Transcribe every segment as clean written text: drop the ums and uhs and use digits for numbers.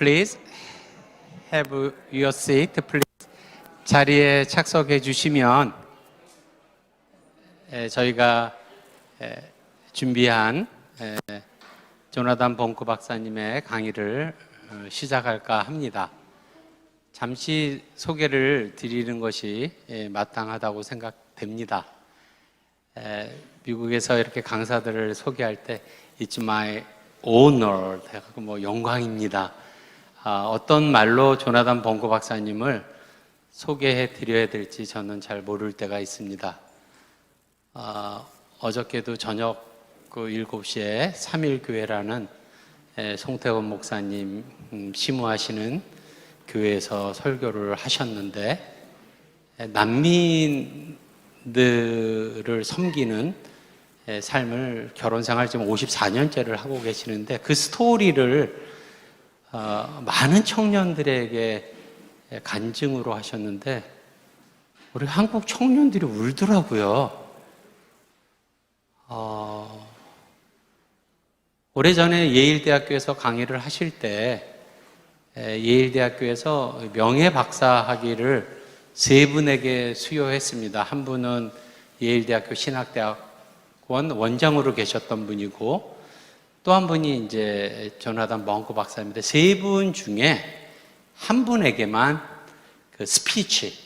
Please have your seat. Please. 자리에 착석해 주시면 저희가 준비한 조나단 봉구 박사님의 강의를 시작할까 합니다. 잠시 소개를 드리는 것이 마땅하다고 생각됩니다. 미국에서 이렇게 강사들을 소개할 때 It's my honor, 영광입니다. 어떤 말로 조나단 봉구 박사님을 소개해 드려야 될지 저는 잘 모를 때가 있습니다. 어저께도 저녁 7시에 3일교회라는 송태원 목사님 심우하시는 교회에서 설교를 하셨는데, 난민들을 섬기는 삶을 결혼생활 지금 54년째를 하고 계시는데, 그 스토리를 많은 청년들에게 간증으로 하셨는데 우리 한국 청년들이 울더라고요. 오래전에 예일대학교에서 강의를 하실 때 예일대학교에서 명예박사 학위를 3분에게 수여했습니다. 한 분은 예일대학교 신학대학원 원장으로 계셨던 분이고, 또 한 분이 이제 조나단 봉구 박사입니다. 3분 중에 한 분에게만 그 스피치,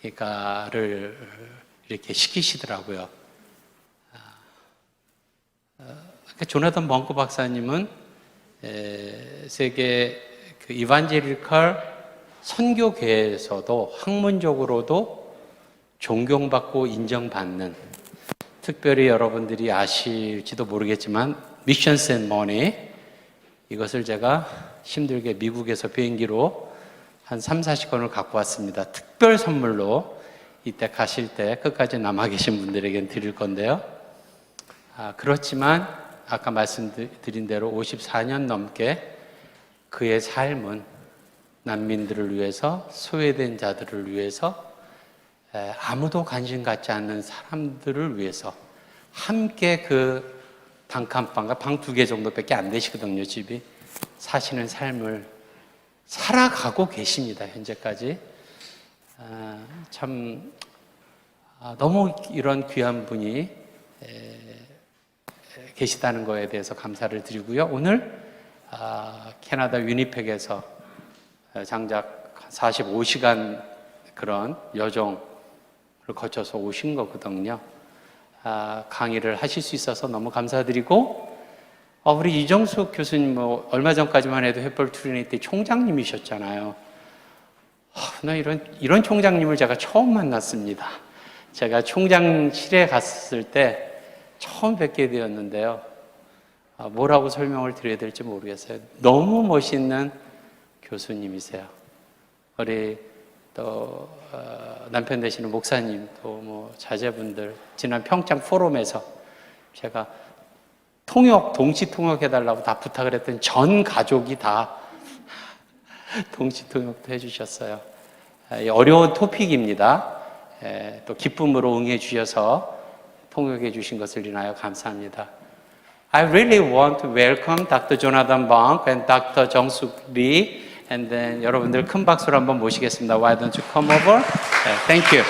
그러니까를 이렇게 시키시더라고요. 그러니까 조나단 봉구 박사님은 세계 그 이반제리컬 선교계에서도 학문적으로도 존경받고 인정받는, 특별히 여러분들이 아실지도 모르겠지만 미션스 앤 머니, 이것을 제가 힘들게 미국에서 비행기로 한 30-40건을 갖고 왔습니다. 특별 선물로 이때 가실 때 끝까지 남아 계신 분들에게 드릴 건데요. 그렇지만 아까 말씀드린 대로 54년 넘게 그의 삶은 난민들을 위해서, 소외된 자들을 위해서, 아무도 관심 갖지 않는 사람들을 위해서 함께 그 단칸방과 방 2개 정도밖에 안 되시거든요, 집이. 사시는 삶을 살아가고 계십니다, 현재까지. 참 너무 이런 귀한 분이 계시다는 것에 대해서 감사를 드리고요. 오늘 캐나다 위니펙에서 장작 45시간 그런 여정을 거쳐서 오신 거거든요. 강의를 하실 수 있어서 너무 감사드리고, 우리 이정숙 교수님 얼마 전까지만 해도 햇벌 트리니티 총장님이셨잖아요. 나 이런 총장님을 제가 처음 만났습니다. 제가 총장실에 갔을 때 처음 뵙게 되었는데요. 뭐라고 설명을 드려야 될지 모르겠어요. 너무 멋있는 교수님이세요. 우리 또 남편 되시는 목사님, 또 자제분들, 지난 평창 포럼에서 제가 동시 통역해달라고 다 부탁을 했더니 전 가족이 다 동시 통역도 해주셨어요. 어려운 토픽입니다. 또 기쁨으로 응해 주셔서 통역해 주신 것을 인하여 감사합니다. I really want to welcome Dr. Jonathan Bong and Dr. 정숙 Lee. And then 여러분들 큰 박수로 한번 모시겠습니다. Why don't you come over? Thank you.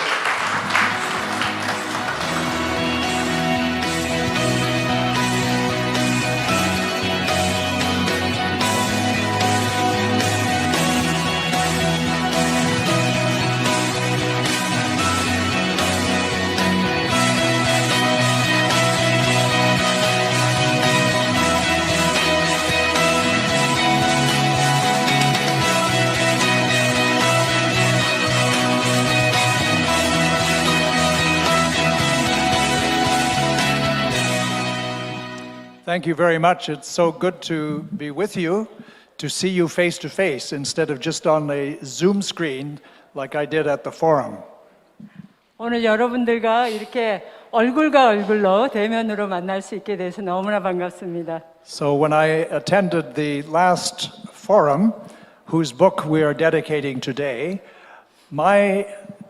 Thank you very much. It's so good to be with you, to see you face to face instead of just on a Zoom screen like I did at the forum. 오늘 여러분들과 이렇게 얼굴과 얼굴로 대면으로 만날 수 있게 돼서 너무나 반갑습니다. So when I attended the last forum, whose book we are dedicating today, my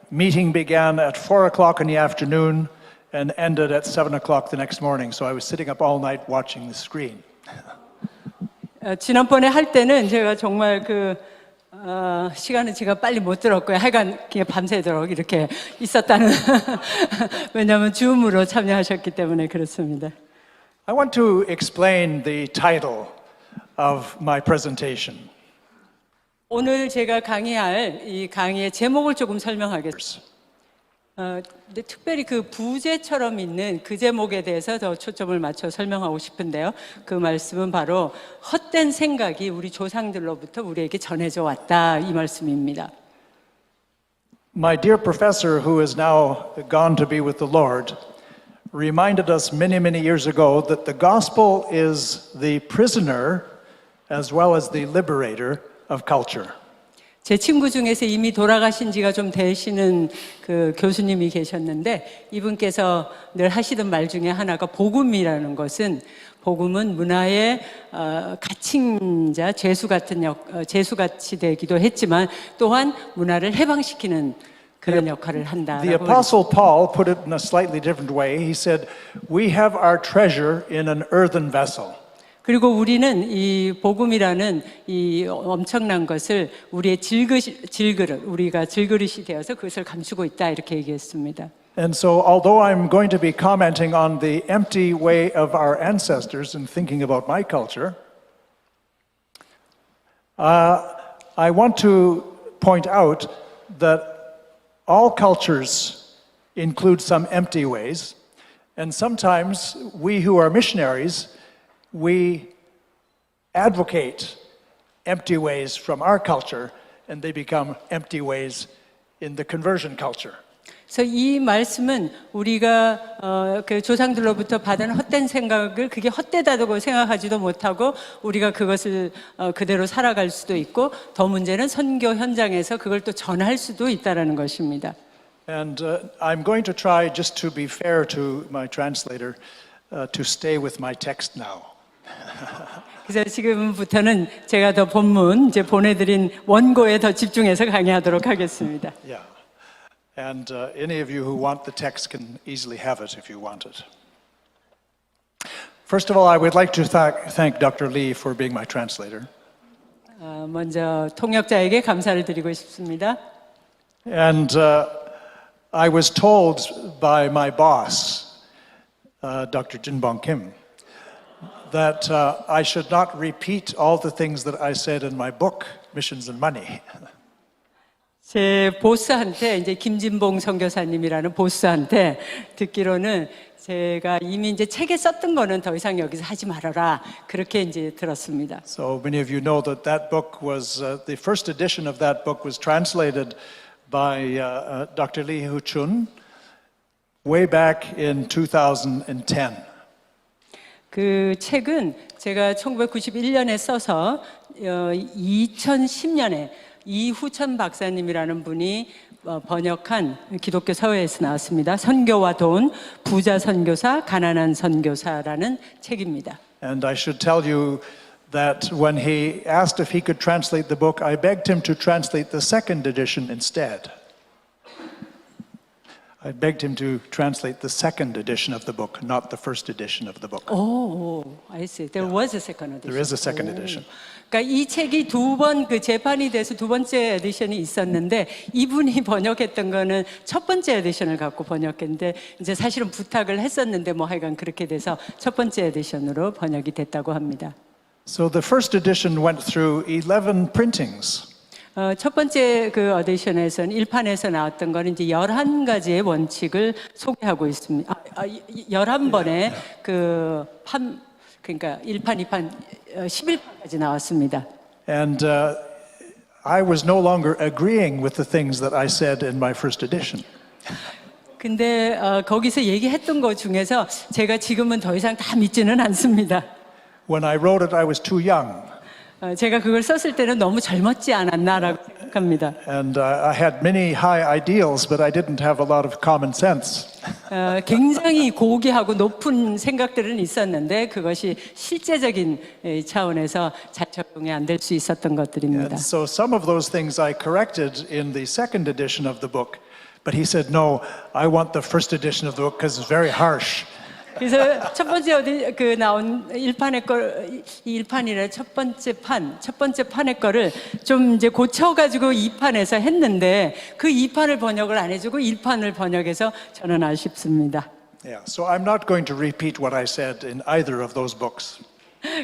meeting began at 4 o'clock in the afternoon and ended at 7 o'clock the next morning. So I was sitting up all night watching the screen. 지난번에 할 때는 제가 정말 시간은 제가 빨리 못 들었고요. 하여간 그냥 밤새도록 이렇게 있었다는 왜냐하면 줌으로 참여하셨기 때문에 그렇습니다. I want to explain the title of my presentation. 오늘 제가 강의할 이 강의의 제목을 조금 설명하겠습니다. 근데 특별히 그 부제처럼 있는 그 제목에 대해서 더 초점을 맞춰 설명하고 싶은데요. 그 말씀은 바로 헛된 생각이 우리 조상들로부터 우리에게 전해져 왔다 이 말씀입니다. My dear professor, who is now gone to be with the Lord, reminded us many, many years ago that the gospel is the prisoner as well as the liberator of culture. 제 친구 중에서 이미 돌아가신 지가 좀 되시는 그 교수님이 계셨는데 이분께서 늘 하시던 말 중에 하나가 복음이라는 것은 복음은 문화의 가칭자, 죄수같이 되기도 했지만 또한 문화를 해방시키는 그런 역할을 한다. The Apostle Paul put it in a slightly different way. He said, "We have our treasure in an earthen vessel." 그리고 우리는 이 복음이라는 이 엄청난 것을 우리의 질그릇, 우리가 질그릇이 되어서 그것을 감추고 있다 이렇게 얘기했습니다. And so, although I'm going to be commenting on the empty way of our ancestors and thinking about my culture, I want to point out that all cultures include some empty ways, and sometimes we who are missionaries, we advocate empty ways from our culture, and they become empty ways in the conversion culture. 그래서 이 말씀은 우리가 그 조상들로부터 받은 헛된 생각을 그게 헛되다고 생각하지도 못하고 우리가 그것을 그대로 살아갈 수도 있고 더 문제는 선교 현장에서 그걸 또 전할 수도 있다라는 것입니다. And I'm going to try, just to be fair to my translator, to stay with my text now. 그래서 지금부터는 제가 더 본문 이제 보내드린 원고에 더 집중해서 강의하도록 하겠습니다. Yeah. And any of you who want the text can easily have it if you want it. First of all, I would like to thank Dr. Lee for being my translator. 먼저 통역자에게 감사를 드리고 싶습니다. And I was told by my boss, Dr. Jinbong Kim, that I should not repeat all the things that I said in my book, Missions and Money. 제 보스한테 이제 김진봉 선교사님이라는 보스한테 듣기로는 제가 이미 이제 책에 썼던 거는 더 이상 여기서 하지 말아라 그렇게 이제 들었습니다. So many of you know that that book was the first edition of that book was translated by Dr. Lee Hu-chun way back in 2010. 그 책은 제가 1991년에 써서 2010년에 이후천 박사님이라는 분이 번역한 기독교 사회에서 나왔습니다. 선교와 돈, 부자 선교사, 가난한 선교사라는 책입니다. And I should tell you that when he asked if he could translate the book, I begged him to translate the second edition instead. I begged him to translate the second edition of the book, not the first edition of the book. Oh, I see. There was a second edition. There is a second edition. 그러니까 이 책이 두 번 그 재판이 돼서 두 번째 에디션이 있었는데 이분이 번역했던 거는 첫 번째 에디션을 갖고 번역했는데 이제 사실은 부탁을 했었는데 뭐 하여간 그렇게 돼서 첫 번째 에디션으로 번역이 됐다고 합니다. So the first edition went through 11 printings. 첫 번째 그 어디션에서는 1판에서 나왔던 거는 이제 11가지의 원칙을 소개하고 있습니다. 11번의 그러니까 1판, 2판, 11판까지 나왔습니다. And I was no longer agreeing with the things that I said in my first edition. 근데 거기서 얘기했던 것 중에서 제가 지금은 더 이상 다 믿지는 않습니다. When I wrote it, I was too young. 제가 그걸 썼을 때는 너무 젊었지 않았나라고 생각합니다. And I had many high ideals, but I didn't have a lot of common sense. 굉장히 고귀하고 높은 생각들은 있었는데 그것이 실제적인 차원에서 잘 적용이 안 될 수 있었던 것들입니다. And so some of those things I corrected in the second edition of the book. But he said, no, I want the first edition of the book because it's very harsh. 그래서 첫 번째 어디 나온 1판의 걸, 이 1판이라 첫 번째 판의 거를 좀 이제 고쳐가지고 2판에서 했는데 그 2판을 번역을 안 해주고 1판을 번역해서 저는 아쉽습니다. Yeah, so I'm not going to repeat what I said in either of those books.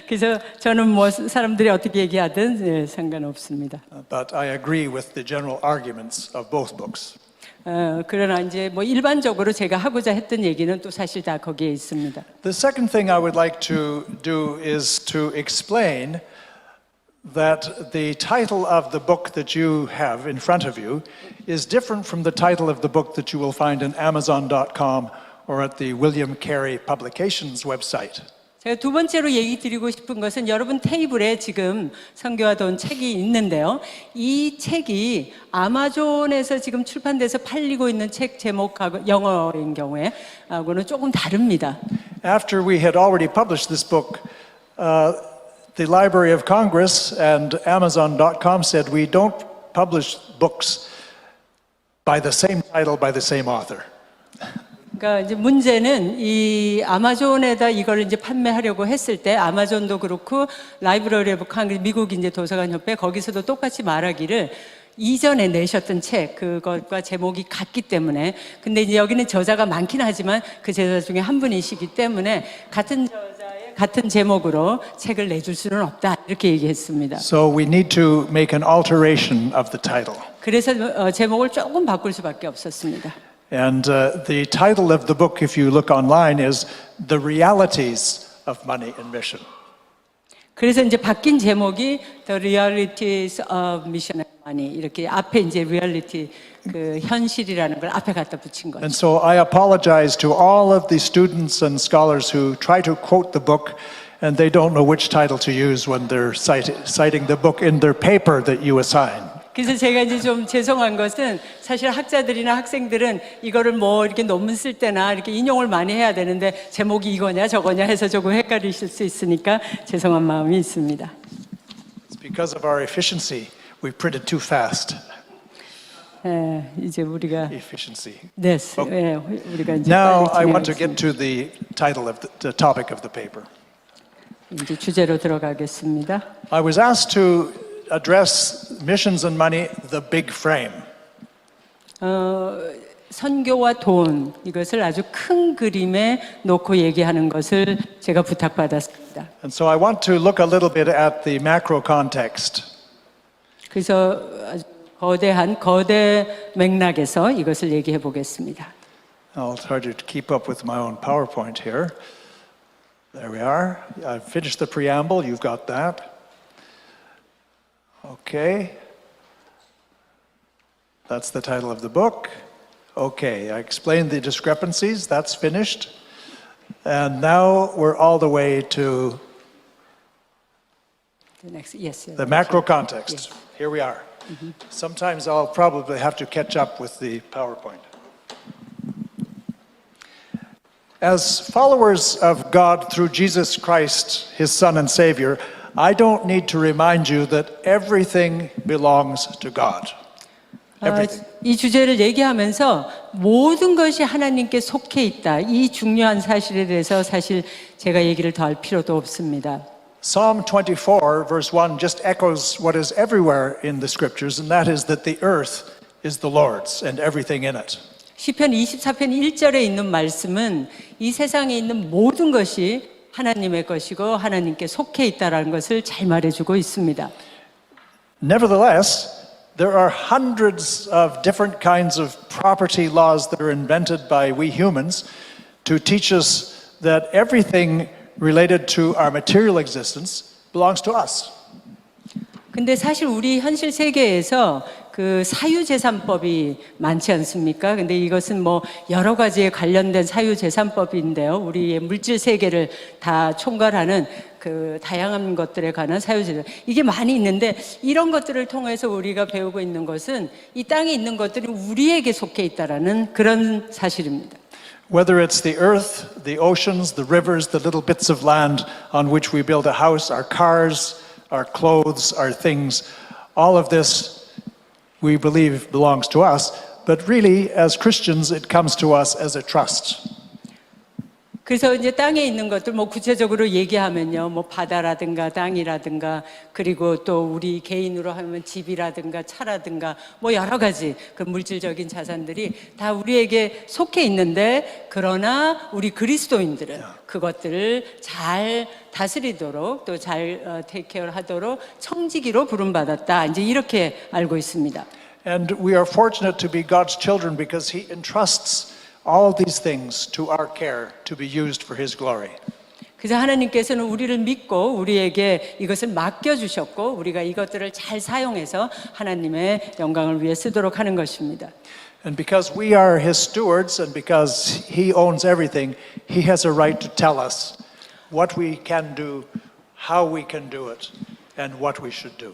그래서 저는 뭐 사람들이 어떻게 얘기하든 상관없습니다. But I agree with the general arguments of both books. 그러나 이제 뭐 일반적으로 제가 하고자 했던 얘기는 또 사실 다 거기에 있습니다. The second thing I would like to do is to explain that the title of the book that you have in front of you is different from the title of the book that you will find in Amazon.com or at the William Carey Publications website. 제가 두 번째로 얘기 드리고 싶은 것은 여러분 테이블에 지금 선교와 돈 책이 있는데요. 이 책이 아마존에서 지금 출판돼서 팔리고 있는 책 제목하고 영어인 경우에 하고는 조금 다릅니다. After we had already published this book, the Library of Congress and Amazon.com said we don't publish books by the same title by the same author. 그러니까 이제 문제는 이 아마존에다 이걸 이제 판매하려고 했을 때 아마존도 그렇고 라이브러리 오브 콩그레스 미국 이제 도서관 협회 거기서도 똑같이 말하기를 이전에 내셨던 책 그것과 제목이 같기 때문에 근데 이제 여기는 저자가 많긴 하지만 그 저자 중에 한 분이시기 때문에 같은 저자의 같은 제목으로 책을 내줄 수는 없다 이렇게 얘기했습니다. So we need to make an alteration of the title. 그래서 제목을 조금 바꿀 수밖에 없었습니다. And the title of the book, if you look online, is The Realities of Money and Mission. 그래서 이제 바뀐 제목이 The Realities of Mission and Money 이렇게 앞에 이제 reality 그 현실이라는 걸 앞에 갖다 붙인 거죠. And so I apologize to all of the students and scholars who try to quote the book and they don't know which title to use when they're citing the book in their paper that you assign. 그래서 제가 이제 좀 죄송한 것은 사실 학자들이나 학생들은 이거를 뭐 이렇게 논문 쓸 때나 이렇게 인용을 많이 해야 되는데 제목이 이거냐 저거냐 해서 조금 헷갈리실 수 있으니까 죄송한 마음이 있습니다. It's because of our efficiency. We printed too fast. 이제 우리가 Efficiency. 네, 우리가 이제 Now I 빨리 want to get 진행하겠습니다. to the title of the topic of the paper. 이제 주제로 들어가겠습니다. I was asked to address missions and money, the big frame. 선교와 돈 이것을 아주 큰 그림에 놓고 얘기하는 것을 제가 부탁받았습니다. And so I want to look a little bit at the macro context. 그래서 아주 거대 맥락에서 이것을 얘기해 보겠습니다. I'll try to keep up with my own PowerPoint here. There we are. I've finished the preamble. You've got that. Okay. That's the title of the book. Okay, I explained the discrepancies. That's finished. And now we're all the way to The next, yes. the macro context. Here we are. Sometimes I'll probably have to catch up with the PowerPoint. As followers of God through Jesus Christ, his Son and Savior, I don't need to remind you that everything belongs to God. Everything. 이 주제를 얘기하면서 모든 것이 하나님께 속해 있다. 이 중요한 사실에 대해서 사실 제가 얘기를 더 할 필요도 없습니다. Psalm 24, verse 1, just echoes what is everywhere in the scriptures, and that is that the earth is the Lord's and everything in it. 시편 24편 1절에 있는 말씀은 이 세상에 있는 모든 것이 하나님의 것이고 하나님께 속해 있다라는 것을 잘 말해주고 있습니다. Nevertheless, there are hundreds of different kinds of property laws that are invented by we humans to teach us that everything related to our material existence belongs to us. 근데 사실 우리 현실 세계에서 그 사유재산법이 많지 않습니까? 근데 이것은 뭐 여러 가지에 관련된 사유재산법인데요. 우리의 물질 세계를 다 총괄하는 그 다양한 것들에 관한 사유재산. 이게 많이 있는데 이런 것들을 통해서 우리가 배우고 있는 것은 이 땅에 있는 것들이 우리에게 속해 있다라는 그런 사실입니다. Whether it's the earth, the oceans, the rivers, the little bits of land on which we build a house, our cars, our clothes, our things, all of this we believe belongs to us, but really as Christians it comes to us as a trust. 그래서 이제 땅에 있는 것들 뭐 구체적으로 얘기하면요, 뭐 바다라든가 땅이라든가 그리고 또 우리 개인으로 하면 집이라든가 차라든가 뭐 여러 가지 그 물질적인 자산들이 다 우리에게 속해 있는데 그러나 우리 그리스도인들은 그것들을 잘 다스리도록 또 잘 테이크케어하도록 청지기로 부름받았다. 이제 이렇게 알고 있습니다. And we are fortunate to be God's children because He entrusts all these things to our care to be used for His glory. 그래서 하나님께서는 우리를 믿고 우리에게 이것을 맡겨주셨고 우리가 이것들을 잘 사용해서 하나님의 영광을 위해 쓰도록 하는 것입니다. And because we are His stewards and because He owns everything, He has a right to tell us what we can do, how we can do it, and what we should do.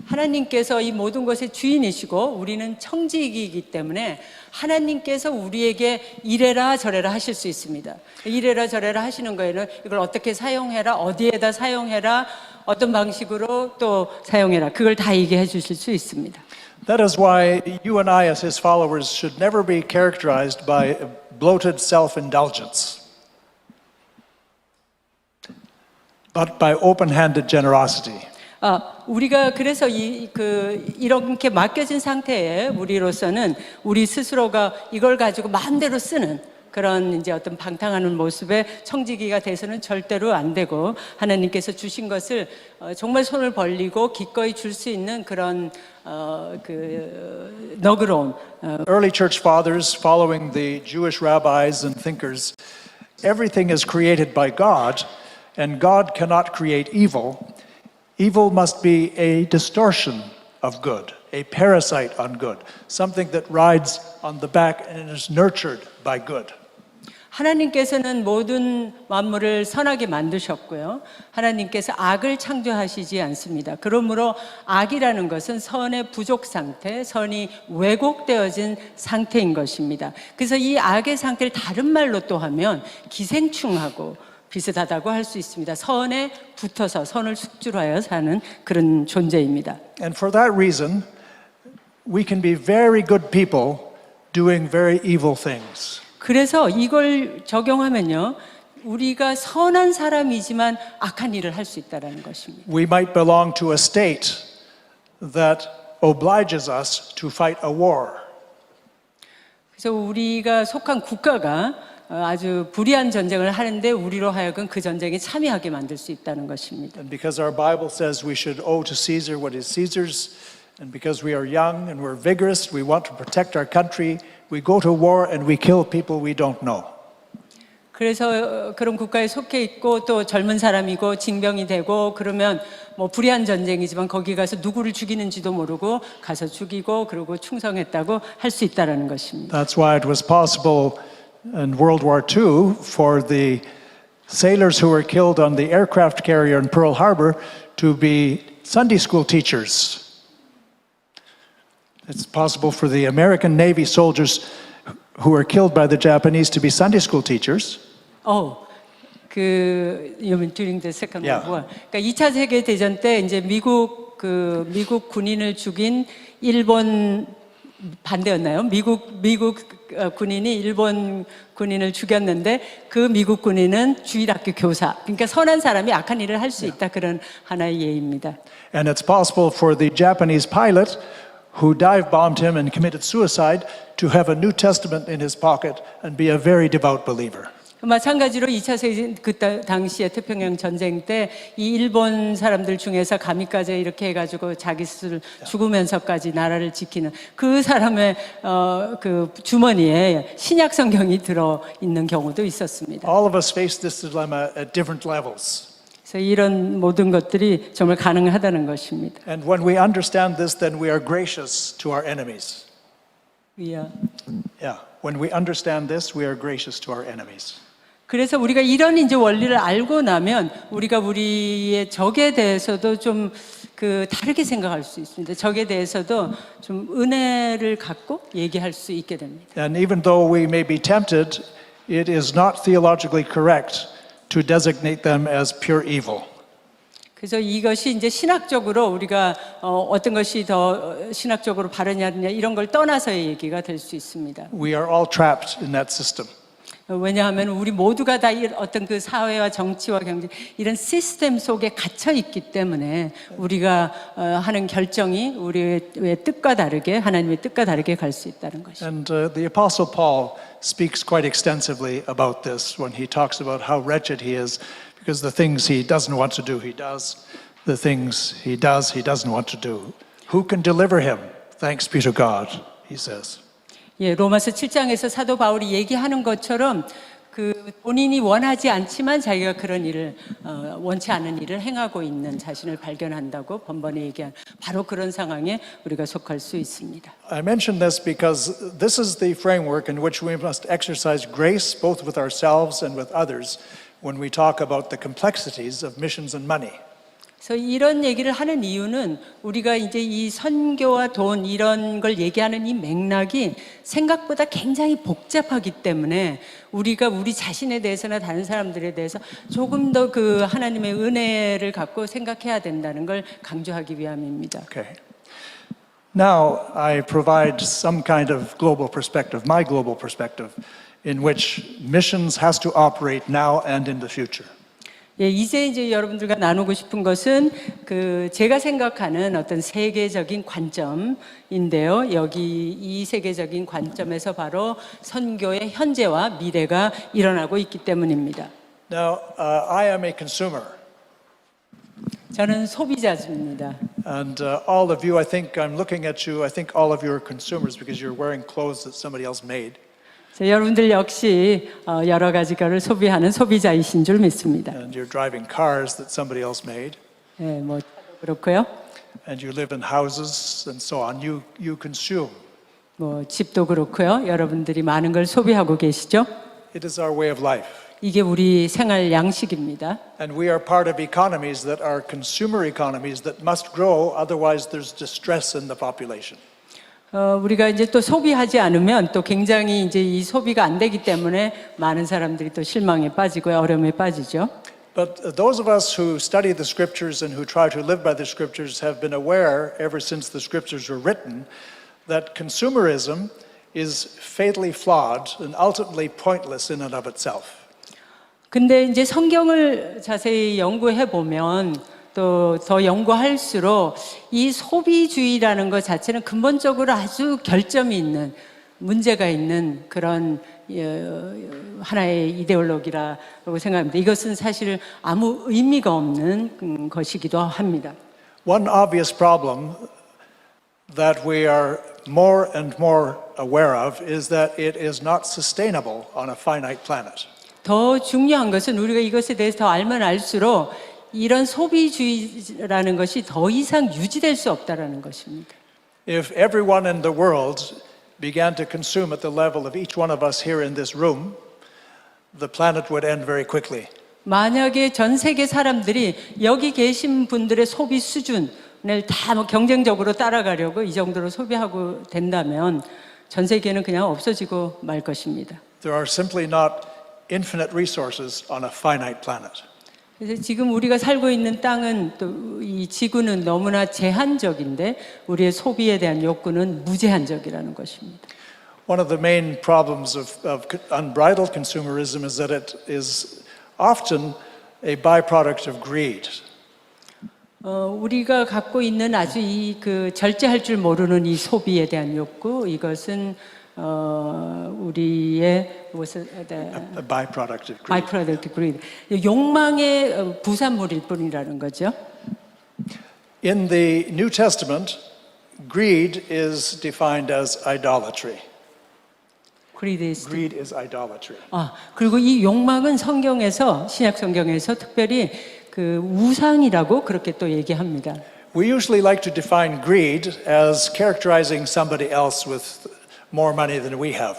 하나님께서 이 모든 것의 주인이시고 우리는 청지기이기 때문에 하나님께서 우리에게 이래라 저래라 하실 수 있습니다. 이래라 저래라 하시는 거에는 이걸 어떻게 사용해라, 어디에다 사용해라, 어떤 방식으로 또 사용해라, 그걸 다 얘기해 주실 수 있습니다. That is why you and I as His followers should never be characterized by bloated self-indulgence, but by open-handed generosity. 우리가 그래서 이렇게 맡겨진 상태에 우리로서는 우리 스스로가 이걸 가지고 마음대로 쓰는 그런 이제 어떤 방탕하는 모습의 청지기가 돼서는 절대로 안 되고 하나님께서 주신 것을 정말 손을 벌리고 기꺼이 줄 수 있는 그런 그 너그러움. Early church fathers, following the Jewish rabbis and thinkers, everything is created by God, and God cannot create evil. Evil must be a distortion of good, a parasite on good, something that rides on the back and is nurtured by good. 하나님께서는 모든 만물을 선하게 만드셨고요. 하나님께서 악을 창조하시지 않습니다. 그러므로 악이라는 것은 선의 부족 상태, 선이 왜곡되어진 상태인 것입니다. 그래서 이 악의 상태를 다른 말로 또 하면 기생충하고 비슷하다고 할 수 있습니다. 선에 붙어서 선을 숙주하여 사는 그런 존재입니다. And for that reason, we can be very good people doing very evil things. 그래서 이걸 적용하면요, 우리가 선한 사람이지만 악한 일을 할 수 있다는 것입니다. We might belong to a state that obliges us to fight a war. 그래서 우리가 속한 국가가 아주 불의한 전쟁을 하는데 우리로 하여금 그 전쟁에 참여하게 만들 수 있다는 것입니다. And because our Bible says we should owe to Caesar what is Caesar's, and because we are young and we're vigorous, we want to protect our country, we go to war and we kill people we don't know. 그래서 그런 국가에 속해 있고 또 젊은 사람이고 징병이 되고 그러면 뭐 불의한 전쟁이지만 거기 가서 누구를 죽이는지도 모르고 가서 죽이고 그러고 충성했다고 할 수 있다라는 것입니다. That's why it was possible in World War II for the sailors who were killed on the aircraft carrier in Pearl Harbor to be Sunday school teachers. It's possible for the American Navy soldiers who were killed by the Japanese to be Sunday school teachers. You mean during the Second Yeah. World War? 그러니까 2차 세계 대전 때 이제 미국 군인을 죽인 일본 반대였나요? 미국 군인이 일본 군인을 죽였는데 그 미국 군인은 주일학교 교사. 그러니까 선한 사람이 악한 일을 할 수 있다, 그런 하나의 예입니다. And it's possible for the Japanese pilot who dive bombed him and committed suicide to have a New Testament in his pocket and be a very devout believer. 마찬가지로 2차 세계 당시에 태평양 전쟁 때 이 일본 사람들 중에서 가미까지 이렇게 해가지고 자기 스스로 죽으면서까지 나라를 지키는 그 사람의 그 주머니에 신약 성경이 들어 있는 경우도 있었습니다. All of us face this dilemma at different levels. 그래서 이런 모든 것들이 정말 가능하다는 것입니다. And when we understand this, then we are gracious to our enemies. Yeah. Yeah. When we understand this, we are gracious to our enemies. 그래서 우리가 이런 이제 원리를 알고 나면 우리가 우리의 적에 대해서도 좀 다르게 생각할 수 있습니다. 적에 대해서도 좀 은혜를 갖고 얘기할 수 있게 됩니다. And even though we may be tempted, it is not theologically correct to designate them as pure evil. 그래서 이것이 이제 신학적으로 우리가 어떤 것이 더 신학적으로 바르냐 이런 걸 떠나서의 얘기가 될 수 있습니다. We are all trapped in that system. 왜냐하면 우리 모두가 다 어떤 그 사회와 정치와 경제 이런 시스템 속에 갇혀 있기 때문에 우리가 하는 결정이 우리의 뜻과 다르게 하나님의 뜻과 다르게 갈 수 있다는 것입니다. And the Apostle Paul speaks quite extensively about this when he talks about how wretched he is because the things he doesn't want to do, he does. The things he does, he doesn't want to do. Who can deliver him? Thanks be to God, he says. 예, 로마서 7장에서 사도 바울이 얘기하는 것처럼 본인이 원하지 않지만 자기가 그런 일을 원치 않은 일을 행하고 있는 자신을 발견한다고 번번이 얘기한 바로 그런 상황에 우리가 속할 수 있습니다. I mention this because this is the framework in which we must exercise grace both with ourselves and with others when we talk about the complexities of missions and money. 그래서 이런 얘기를 하는 이유는 우리가 이제 이 선교와 돈 이런 걸 얘기하는 이 맥락이 생각보다 굉장히 복잡하기 때문에 우리가 우리 자신에 대해서나 다른 사람들에 대해서 조금 더 하나님의 은혜를 갖고 생각해야 된다는 걸 강조하기 위함입니다. Okay. Now I provide some kind of global perspective, my global perspective, in which missions has to operate now and in the future. 예, 이제 여러분들과 나누고 싶은 것은 제가 생각하는 어떤 세계적인 관점인데요. 여기 이 세계적인 관점에서 바로 선교의 현재와 미래가 일어나고 있기 때문입니다. Now, I am a consumer. 저는 소비자입니다. And all of you, I think I'm looking at you, I think all of you are consumers because you're wearing clothes that somebody else made. 여러분들 역시 여러 가지 것을 소비하는 소비자이신 줄 믿습니다. And you're driving cars that somebody else made. 예, 뭐 그렇고요. And you live in houses and so on. You consume. 뭐 집도 그렇고요. 여러분들이 많은 걸 소비하고 계시죠? It is our way of life. 이게 우리 생활 양식입니다. And we are part of economies that are consumer economies that must grow, otherwise there's distress in the population. 우리가 이제 또 소비하지 않으면 또 굉장히 이제 이 소비가 안 되기 때문에 많은 사람들이 또 실망에 빠지고 어려움에 빠지죠. But those of us who study the scriptures and who try to live by the scriptures have been aware ever since the scriptures were written that consumerism is fatally flawed and ultimately pointless in and of itself. 근데 이제 성경을 자세히 연구해 보면 또 더 연구할수록 이 소비주의라는 것 자체는 근본적으로 아주 결점이 있는 문제가 있는 그런 하나의 이데올로기라고 생각합니다. 이것은 사실 아무 의미가 없는 것이기도 합니다. One obvious problem that we are more and more aware of is that it is not sustainable on a finite planet. 더 중요한 것은 우리가 이것에 대해서 더 알면 알수록 이런 소비주의라는 것이 더 이상 유지될 수 없다라는 것입니다. If everyone in the world began to consume at the level of each one of us here in this room, the planet would end very quickly. 만약에 전 세계 사람들이 여기 계신 분들의 소비 수준을 다 뭐 경쟁적으로 따라가려고 이 정도로 소비하고 된다면 전 세계는 그냥 없어지고 말 것입니다. There are simply not infinite resources on a finite planet. 그래서 지금 우리가 살고 있는 땅은 또 이 지구는 너무나 제한적인데 우리의 소비에 대한 욕구는 무제한적이라는 것입니다. One of the main problems of unbridled consumerism is that it is often a byproduct of greed. 우리가 갖고 있는 아주 절제할 줄 모르는 이 소비에 대한 욕구 이것은 우리의 무엇을 A byproduct of greed. byproduct greed 욕망의 부산물일 뿐이라는 거죠. In the New Testament, greed is defined as idolatry. greed is idolatry. 그리고 이 욕망은 성경에서 신약 성경에서 특별히 그 우상이라고 그렇게 또 얘기합니다. We usually like to define greed as characterizing somebody else with more money than we have.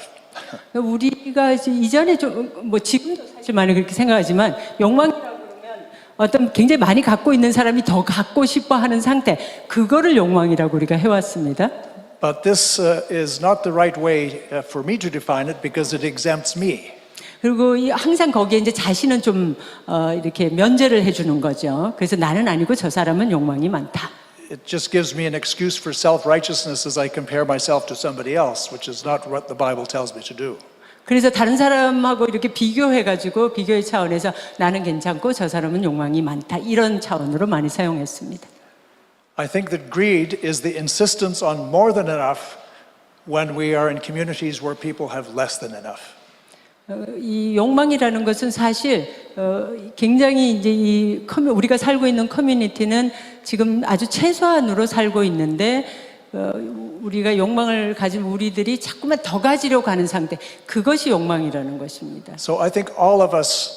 우리가 이전에 뭐 지금도 사실 많이 그렇게 생각하지만 욕망이라고 그러면 어떤 굉장히 많이 갖고 있는 사람이 더 갖고 싶어 하는 상태, 그거를 욕망이라고 우리가 해왔습니다. But this is not the right way for me to define it because it exempts me. 그리고 항상 거기에 이제 자신은 좀 이렇게 면제를 해주는 거죠. 그래서 나는 아니고 저 사람은 욕망이 많다. It just gives me an excuse for self-righteousness as I compare myself to somebody else, which is not what the Bible tells me to do. 그래서 다른 사람하고 이렇게 비교해가지고 비교의 차원에서 나는 괜찮고 저 사람은 욕망이 많다. 이런 차원으로 많이 사용했습니다. I think that greed is the insistence on more than enough when we are in communities where people have less than enough. 이 욕망이라는 것은 사실 굉장히 이제 우리가 살고 있는 커뮤니티는 지금 아주 최소한으로 살고 있는데 우리가 욕망을 가진 우리들이 자꾸만 더 가지려고 하는 상태, 그것이 욕망이라는 것입니다. So I think all of us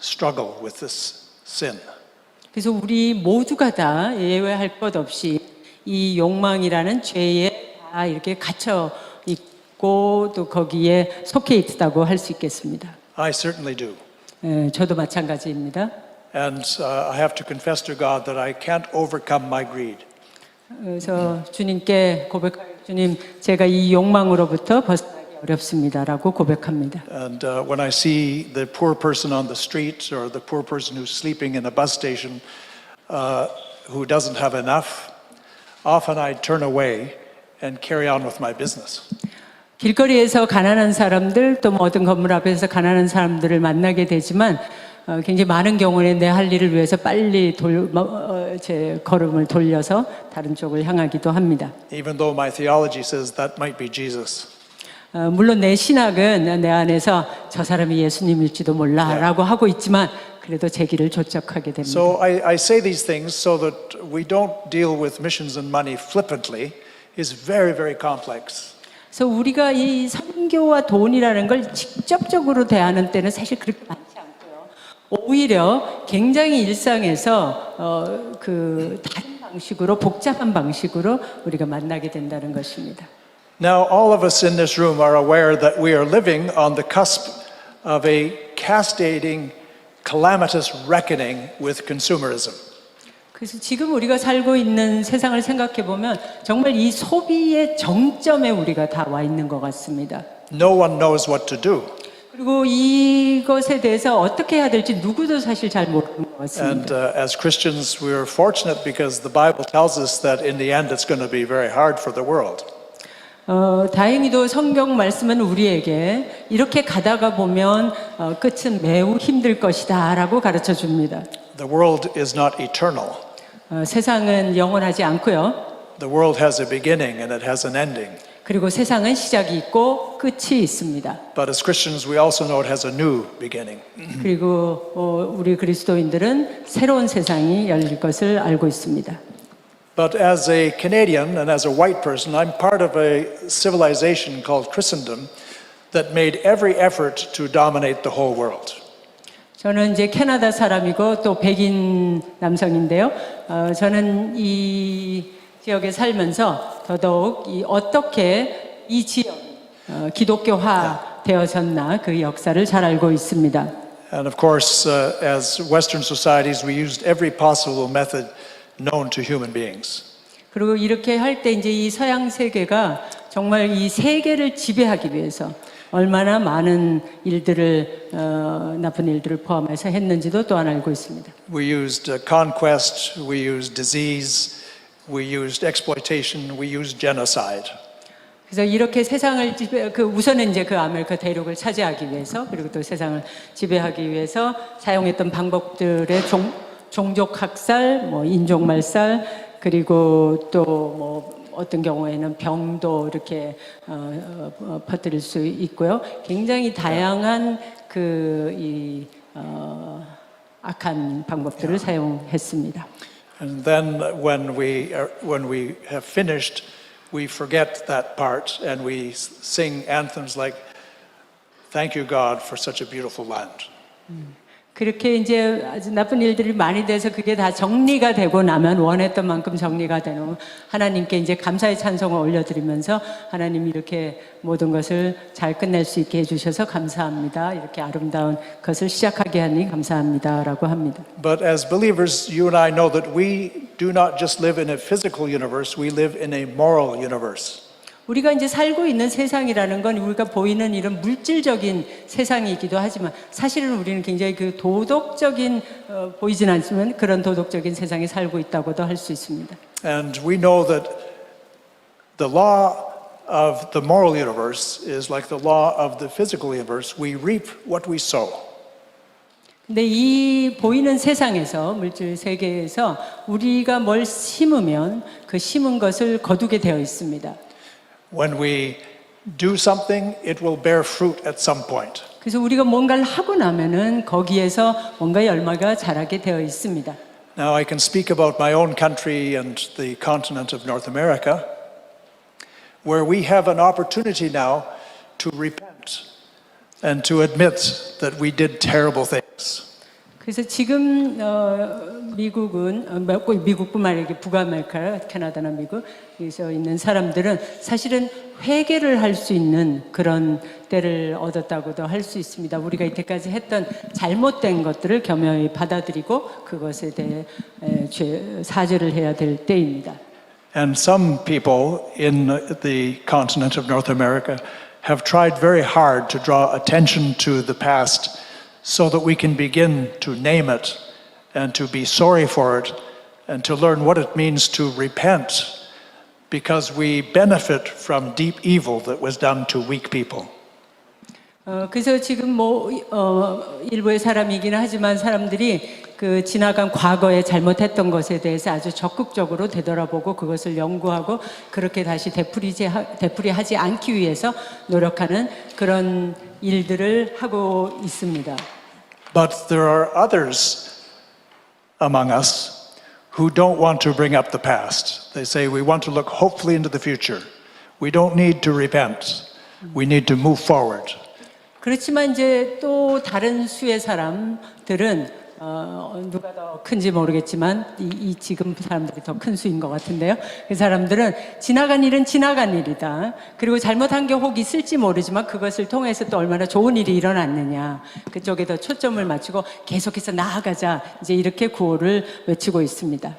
struggle with this sin. 그래서 우리 모두가 다 예외할 것 없이 이 욕망이라는 죄에 다 이렇게 갇혀 있고 또 거기에 속해 있다고 할 수 있겠습니다. I certainly do. 저도 마찬가지입니다. And I have to confess to God that I can't overcome my greed. 그래서 주님께 고백할 주님, 제가 이 욕망으로부터 벗어나기 어렵습니다라고 고백합니다. And when I see the poor person on the street or the poor person who's sleeping in a bus station who doesn't have enough, often I turn away and carry on with my business. 길거리에서 가난한 사람들 또 뭐 어떤 건물 앞에서 가난한 사람들을 만나게 되지만 굉장히 많은 경우에 내 할 일을 위해서 빨리 제 걸음을 돌려서 다른 쪽을 향하기도 합니다. Even though my theology says that might be Jesus. 물론 내 신학은 내 안에서 저 사람이 예수님일지도 몰라라고 하고 있지만 그래도 제 길을 쫓아가게 됩니다. So I say these things so that we don't deal with missions and money flippantly. It's very, very complex. 그래서 우리가 이 선교와 돈이라는 걸 직접적으로 대하는 때는 사실 그렇게 많지 않고요. 오히려 굉장히 일상에서 그 다른 방식으로 복잡한 방식으로 우리가 만나게 된다는 것입니다. Now, all of us in this room are aware that we are living on the cusp of a cascading, calamitous reckoning with consumerism. 그래서 지금 우리가 살고 있는 세상을 생각해 보면 정말 이 소비의 정점에 우리가 다 와 있는 것 같습니다. No one knows what to do. 그리고 이것에 대해서 어떻게 해야 될지 누구도 사실 잘 모르는 것 And 같습니다. as Christians, we are fortunate because the Bible tells us that in the end it's going to be very hard for the world. 다행히도 성경 말씀은 우리에게 이렇게 가다가 보면 끝은 매우 힘들 것이다라고 가르쳐 줍니다. The world is not eternal. 세상은 영원하지 않고요. The world has a beginning and it has an ending. 그리고 세상은 시작이 있고 끝이 있습니다. But as Christians, we also know it has a new beginning. 그리고 우리 그리스도인들은 새로운 세상이 열릴 것을 알고 있습니다. But as a Canadian and as a white person, I'm part of a civilization called Christendom that made every effort to dominate the whole world. 저는 이제 캐나다 사람이고 또 백인 남성인데요. 저는 이 지역에 살면서 더더욱 어떻게 이 지역이 기독교화 되어졌나 그 역사를 잘 알고 있습니다. And of course, as Western societies, we used every possible method known to human beings. 그리고 이렇게 할 때 이제 이 서양 세계가 정말 이 세계를 지배하기 위해서 얼마나 많은 일들을 나쁜 일들을 포함해서 했는지도 또한 알고 있습니다. We used conquest, we used disease, we used exploitation, we used genocide. 그래서 이렇게 세상을 우선은 이제 그 아메리카 대륙을 차지하기 위해서 그리고 또 세상을 지배하기 위해서 사용했던 방법들의 종족 학살, 뭐 인종 말살, 그리고 또 뭐 어떤 경우에는 병도 이렇게 퍼뜨릴 수 있고요. 굉장히 다양한 악한 방법들을 사용했습니다. And then when we have finished, we forget that part and we sing anthems like, "Thank you, God, for such a beautiful land." 그렇게 이제 아주 나쁜 일들이 많이 돼서 그게 다 정리가 되고 나면 원했던 만큼 정리가 되는 하나님께 이제 감사의 찬송을 올려드리면서 하나님 이렇게 모든 것을 잘 끝낼 수 있게 해주셔서 감사합니다. 이렇게 아름다운 것을 시작하게 하니 감사합니다라고 합니다. But as believers, you and I know that we do not just live in a physical universe, we live in a moral universe. 우리가 이제 살고 있는 세상이라는 건 우리가 보이는 이런 물질적인 세상이기도 하지만 사실은 우리는 굉장히 그 도덕적인 보이진 않지만 그런 도덕적인 세상에 살고 있다고도 할 수 있습니다. And we know that the law of the moral universe is like the law of the physical universe. We reap what we sow. 근데 이 보이는 세상에서 물질 세계에서 우리가 뭘 심으면 그 심은 것을 거두게 되어 있습니다. When we do something, it will bear fruit at some point. 그래서 우리가 뭔가를 하고 나면은 거기에서 뭔가 열매가 자라게 되어 있습니다. Now I can speak about my own country and the continent of North America, where we have an opportunity now to repent and to admit that we did terrible things. 그래서 지금 미국은 미국뿐만 아니라 북아메리카, 캐나다나 미국에서 있는 사람들은 사실은 회개를 할 수 있는 그런 때를 얻었다고도 할 수 있습니다. 우리가 이때까지 했던 잘못된 것들을 겸허히 받아들이고 그것에 대해 사죄를 해야 될 때입니다. And some people in the continent of North America have tried very hard to draw attention to the past so that we can begin to name it and to be sorry for it and to learn what it means to repent because we benefit from deep evil that was done to weak people. 그래서 지금 일부의 사람이기는 하지만 사람들이 그 지나간 과거에 잘못했던 것에 대해서 아주 적극적으로 되돌아보고 그것을 연구하고 그렇게 다시 되풀이하지 않기 위해서 노력하는 그런 일들을 하고 있습니다. But there are others among us who don't want to bring up the past. They say we want to look hopefully into the future. We don't need to repent. We need to move forward. 그렇지만 이제 또 다른 수의 사람들은 누가 더 큰지 모르겠지만 이 지금 사람들이 더 큰 수인 것 같은데요. 그 사람들은 지나간 일은 지나간 일이다. 그리고 잘못한 게 혹 있을지 모르지만 그것을 통해서 또 얼마나 좋은 일이 일어났느냐. 그쪽에 더 초점을 맞추고 계속해서 나아가자. 이제 이렇게 구호를 외치고 있습니다.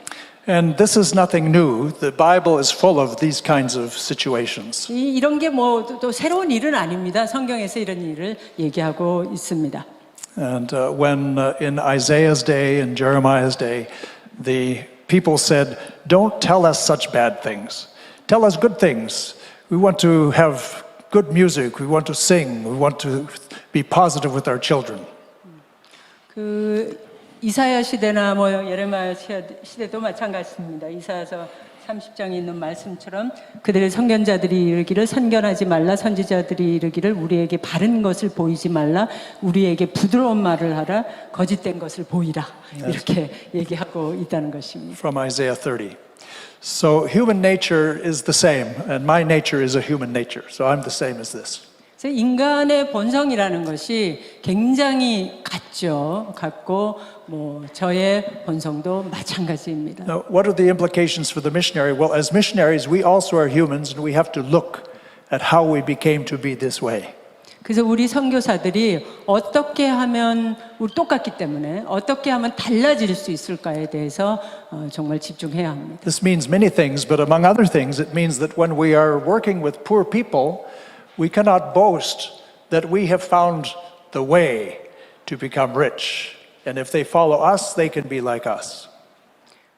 And this is nothing new. The Bible is full of these kinds of situations. 이런 게 또 새로운 일은 아닙니다. 성경에서 이런 일을 얘기하고 있습니다. And when in Isaiah's day and Jeremiah's day, the people said, "Don't tell us such bad things. Tell us good things. We want to have good music. We want to sing. We want to be positive with our children." 그 이사야 시대나 예레미야 시대도 마찬가지입니다. 이사야서 30장에 있는 말씀처럼 그들의 선견자들이 이르기를 선견하지 말라, 선지자들이 이르기를 우리에게 바른 것을 보이지 말라, 우리에게 부드러운 말을 하라, 거짓된 것을 보이라. 이렇게 얘기하고 있다는 것입니다. From Isaiah 30. So human nature is the same, and my nature is a human nature. So I'm the same as this. 그래서 인간의 본성이라는 것이 굉장히 같고 저의 본성도 마찬가지입니다. Now, what are the implications for the missionary? Well, as missionaries, we also are humans, and we have to look at how we became to be this way. 그래서 우리 선교사들이 어떻게 하면 우리 똑같기 때문에 어떻게 하면 달라질 수 있을까에 대해서 정말 집중해야 합니다. This means many things, but among other things, it means that when we are working with poor people, we cannot boast that we have found the way to become rich. And if they follow us, they can be like us.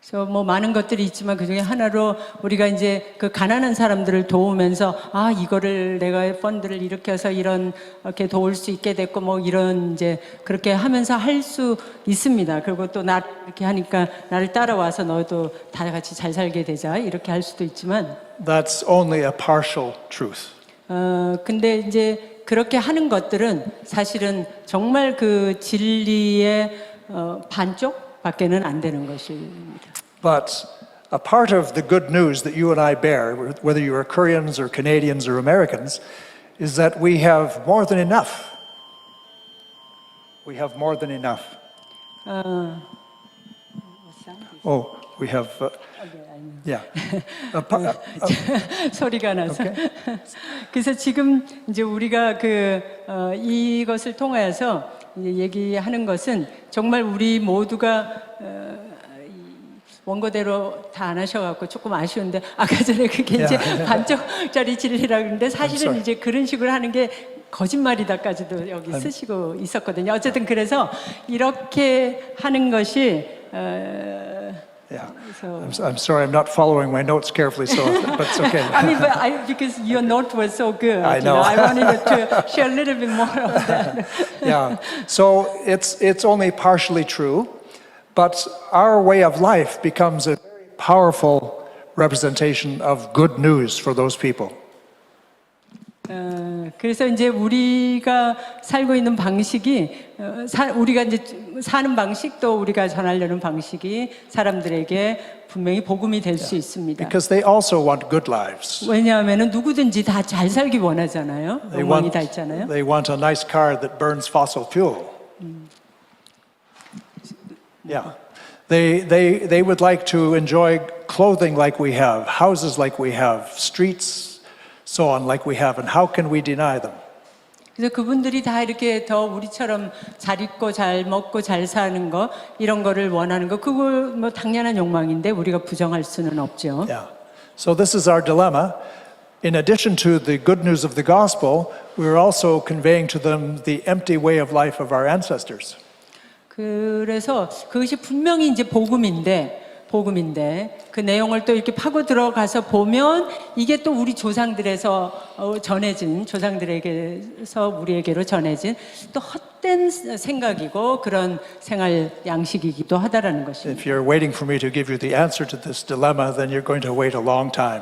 그래서 많은 것들이 있지만 그 중에 하나로 우리가 이제 그 가난한 사람들을 도우면서 이거를 내가 펀드를 이렇게 해서 이렇게 도울 수 있게 됐고 이런 이제 그렇게 하면서 할 수 있습니다. 그리고 또 나 이렇게 하니까 나를 따라와서 너도 다 같이 잘 살게 되자 이렇게 할 수도 있지만 That's only a partial truth. 근데 이제 그렇게 하는 것들은 사실은 정말 그 진리의 반쪽밖에는 안 되는 것입니다. But a part of the good news that you and I bear, whether you are Koreans or Canadians or Americans, is that we have more than enough. We have more than enough. Oh, we have. Yeah. 소리가 나서. 그래서 지금 이제 우리가 이것을 통하여서 이제 얘기하는 것은 정말 우리 모두가 원고대로 다 안 하셔갖고 조금 아쉬운데 아까 전에 그게 이제 반쪽짜리 진리라 그러는데 사실은 이제 그런 식으로 하는 게 거짓말이다까지도 여기 쓰시고 있었거든요. 어쨌든 그래서 이렇게 하는 것이 Yeah. I'm sorry, I'm not following my notes carefully, so but it's okay. I mean, because your note was so good. I know. I wanted to share a little bit more of that. Yeah. So it's only partially true, but our way of life becomes a very powerful representation of good news for those people. 그래서 이제 우리가 살고 있는 방식이 우리가 이제 사는 방식 또 우리가 전하려는 방식이 사람들에게 분명히 복음이 될 수 있습니다. Because they also want good lives. 왜냐하면은 누구든지 다 잘 살기 원하잖아요. 욕망이 다 있잖아요. They want a nice car that burns fossil fuel. Yeah. They would like to enjoy clothing like we have, houses like we have, streets so on like we have, and how can we deny them? 그래서 그분들이 다 이렇게 더 우리처럼 잘 입고 잘 먹고 잘 사는 거 이런 거를 원하는 거 그거 뭐 당연한 욕망인데 우리가 부정할 수는 없죠. Yeah. So this is our dilemma. In addition to the good news of the gospel, we're also conveying to them the empty way of life of our ancestors. 그래서 그것이 분명히 이제 복음인데 그 내용을 또 이렇게 파고 들어가서 보면 이게 또 우리 조상들에서 전해진 조상들에게서 우리에게로 전해진 또 헛된 생각이고 그런 생활 양식이기도 하다라는 것입니다. If you're waiting for me to give you the answer to this dilemma, then you're going to wait a long time.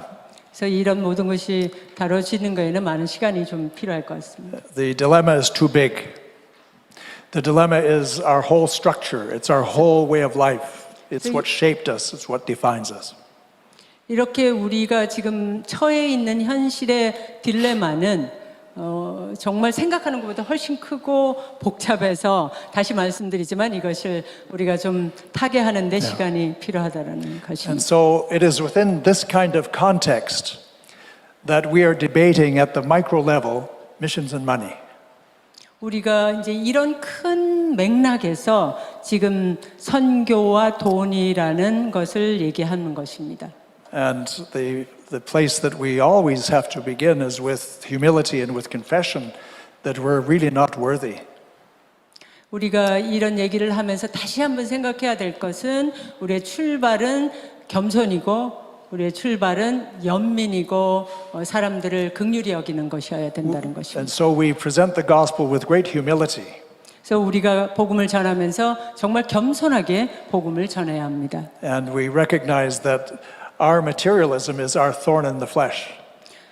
그래서 이런 모든 것이 다뤄지는 거에는 많은 시간이 좀 필요할 것 같습니다. The dilemma is too big. The dilemma is our whole structure. It's our whole way of life. It's what shaped us. It's what defines us. 이렇게 우리가 지금 처해 있는 현실의 딜레마는 정말 생각하는 것보다 훨씬 크고 복잡해서 다시 말씀드리지만 이것을 우리가 좀 타개하는 데 시간이 필요하다라는 And 것입니다. so it is within this kind of context that we are debating at the micro level missions and money. 우리가 이제 이런 큰 맥락에서 지금 선교와 돈이라는 것을 얘기하는 것입니다. And the place that we always have to begin is with humility and with confession that we're really not worthy. 우리가 이런 얘기를 하면서 다시 한번 생각해야 될 것은 우리의 출발은 겸손이고 우리의 출발은 연민이고 사람들을 긍휼히 여기는 것이어야 된다는 것입니다. And so we present the gospel with great humility. 그래서 우리가 복음을 전하면서 정말 겸손하게 복음을 전해야 합니다. And we recognize that our materialism is our thorn in the flesh.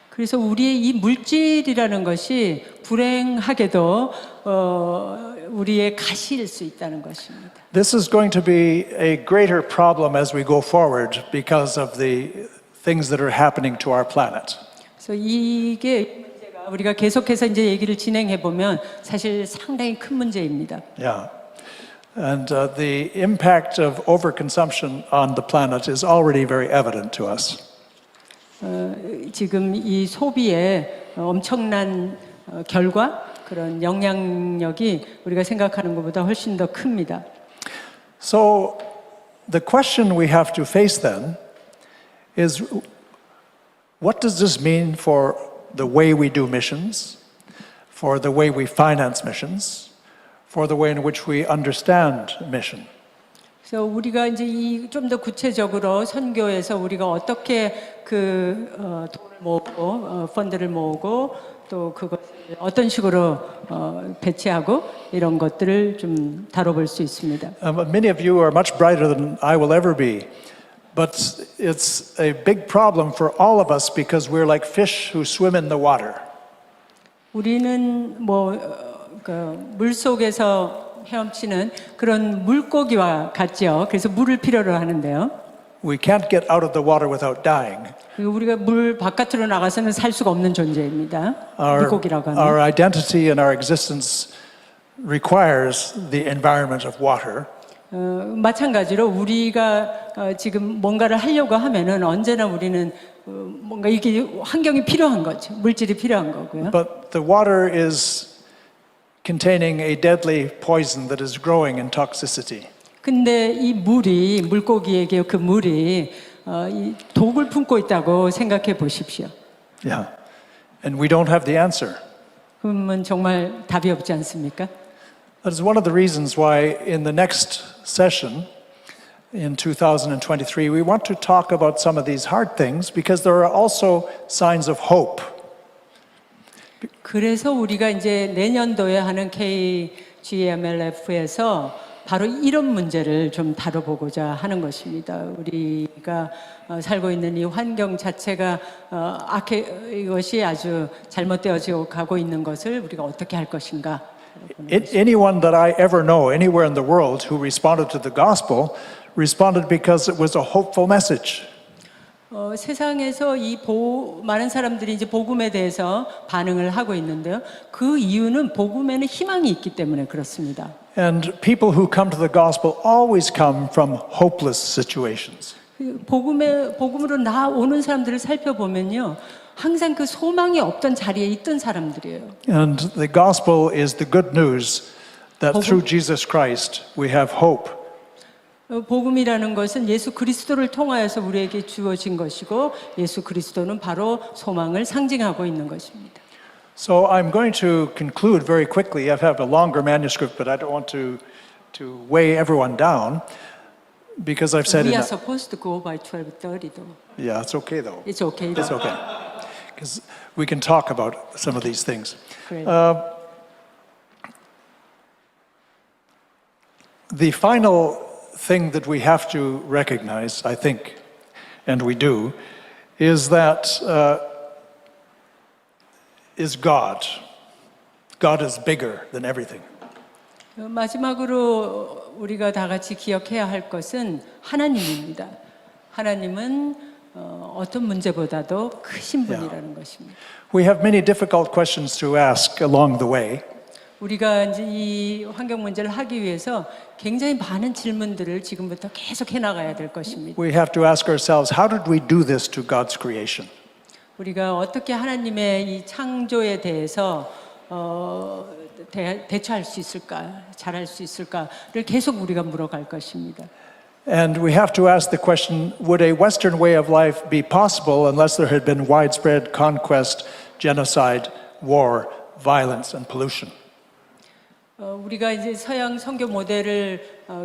그래서 우리의 이 물질이라는 것이 불행하게도 우리의 가시일 수 있다는 것입니다. This is going to be a greater problem as we go forward because of the things that are happening to our planet. 그래서 이게 문제가 우리가 계속해서 이제 얘기를 진행해 보면 사실 상당히 큰 문제입니다. Yeah. And the impact of overconsumption on the planet is already very evident to us. 지금 이 소비의 엄청난 결과 그런 영향력이 우리가 생각하는 것보다 훨씬 더 큽니다. So the question we have to face then is what does this mean for the way we do missions, for the way we finance missions, for the way in which we understand mission? 그래서 우리가 이제 좀 더 구체적으로 선교에서 우리가 어떻게 돈을 모으고 펀드를 모으고 또 그것을 어떤 식으로 배치하고 이런 것들을 좀 다뤄볼 수 있습니다. Many of you are much brighter than I will ever be, but it's a big problem for all of us because we're like fish who swim in the water. 우리는 물 속에서 헤엄치는 그런 물고기와 같죠. 그래서 물을 필요로 하는데요. We can't get out of the water without dying. 그리고 우리가 물 바깥으로 나가서는 살 수가 없는 존재입니다. 물고기라고 하는. Our identity and our existence requires the environment of water. 마찬가지로 우리가 지금 뭔가를 하려고 하면은 언제나 우리는 뭔가 이게 환경이 필요한 거죠. 물질이 필요한 거고요. But the water is containing a deadly poison that is growing in toxicity. 근데 이 물이 물고기에게 그 물이 이 독을 품고 있다고 생각해 보십시오. Yeah. And we don't have the answer. 그러면 정말 답이 없지 않습니까? That is one of the reasons why in the next session in 2023 we want to talk about some of these hard things because there are also signs of hope. 그래서 우리가 이제 내년도에 하는 KGMLF에서 바로 이런 문제를 좀 다뤄보고자 하는 것입니다. 우리가 살고 있는 이 환경 자체가 이것이 아주 잘못되어져 가고 있는 것을 우리가 어떻게 할 것인가. Anyone that I ever know anywhere in the world who responded to the gospel responded because it was a hopeful message. 세상에서 많은 사람들이 이제 복음에 대해서 반응을 하고 있는데요. 그 이유는 복음에는 희망이 있기 때문에 그렇습니다. And people who come to the gospel always come from hopeless situations. 복음으로 나오는 사람들을 살펴보면요. 항상 그 소망이 없던 자리에 있던 사람들이에요. And the gospel is the good news that through Jesus Christ we have hope. 복음이라는 것은 예수 그리스도를 통하여서 우리에게 주어진 것이고 예수 그리스도는 바로 소망을 상징하고 있는 것입니다. So I'm going to conclude very quickly. I have a longer manuscript, but I don't want to weigh everyone down because I've said We are enough. supposed to go by 12:30 though. Yeah, it's okay though. It's okay. It's okay. Because we can talk about some of these things. Great. The final thing that we have to recognize, I think, and we do, is that is God. God is bigger than everything. 마지막으로 우리가 다 같이 기억해야 할 것은 하나님입니다. 하나님은 어떤 문제보다도 크신 분이라는 것입니다. We have many difficult questions to ask along the way. 우리가 이제 이 환경 문제를 하기 위해서 굉장히 많은 질문들을 지금부터 계속 해나가야 될 것입니다. We have to ask ourselves, how did we do this to God's creation? 우리가 어떻게 하나님의 이 창조에 대해서 대처할 수 있을까, 잘할 수 있을까를 계속 우리가 물어갈 것입니다. And we have to ask the question, would a Western way of life be possible unless there had been widespread conquest, genocide, war, violence, and pollution? 우리가 이제 서양 선교 모델을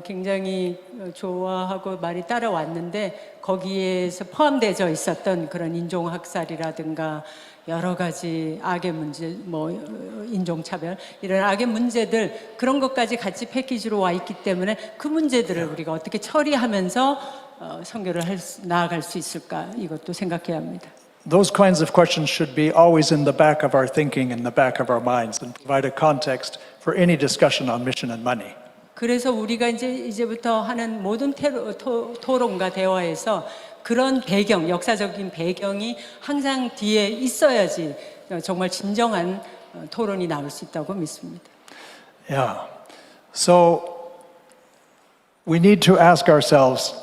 굉장히 좋아하고 많이 따라왔는데 거기에서 포함되어 있었던 그런 인종학살이라든가 여러 가지 악의 문제, 인종차별 이런 악의 문제들 그런 것까지 같이 패키지로 와 있기 때문에 그 문제들을 우리가 어떻게 처리하면서 선교를 나아갈 수 있을까 이것도 생각해야 합니다. Those kinds of questions should be always in the back of our thinking, in the back of our minds, and provide a context for any discussion on mission and money. 그래서 우리가 이제부터 하는 모든 토론과 대화에서 그런 배경, 역사적인 배경이 항상 뒤에 있어야지 정말 진정한 토론이 나올 수 있다고 믿습니다. Yeah. So we need to ask ourselves,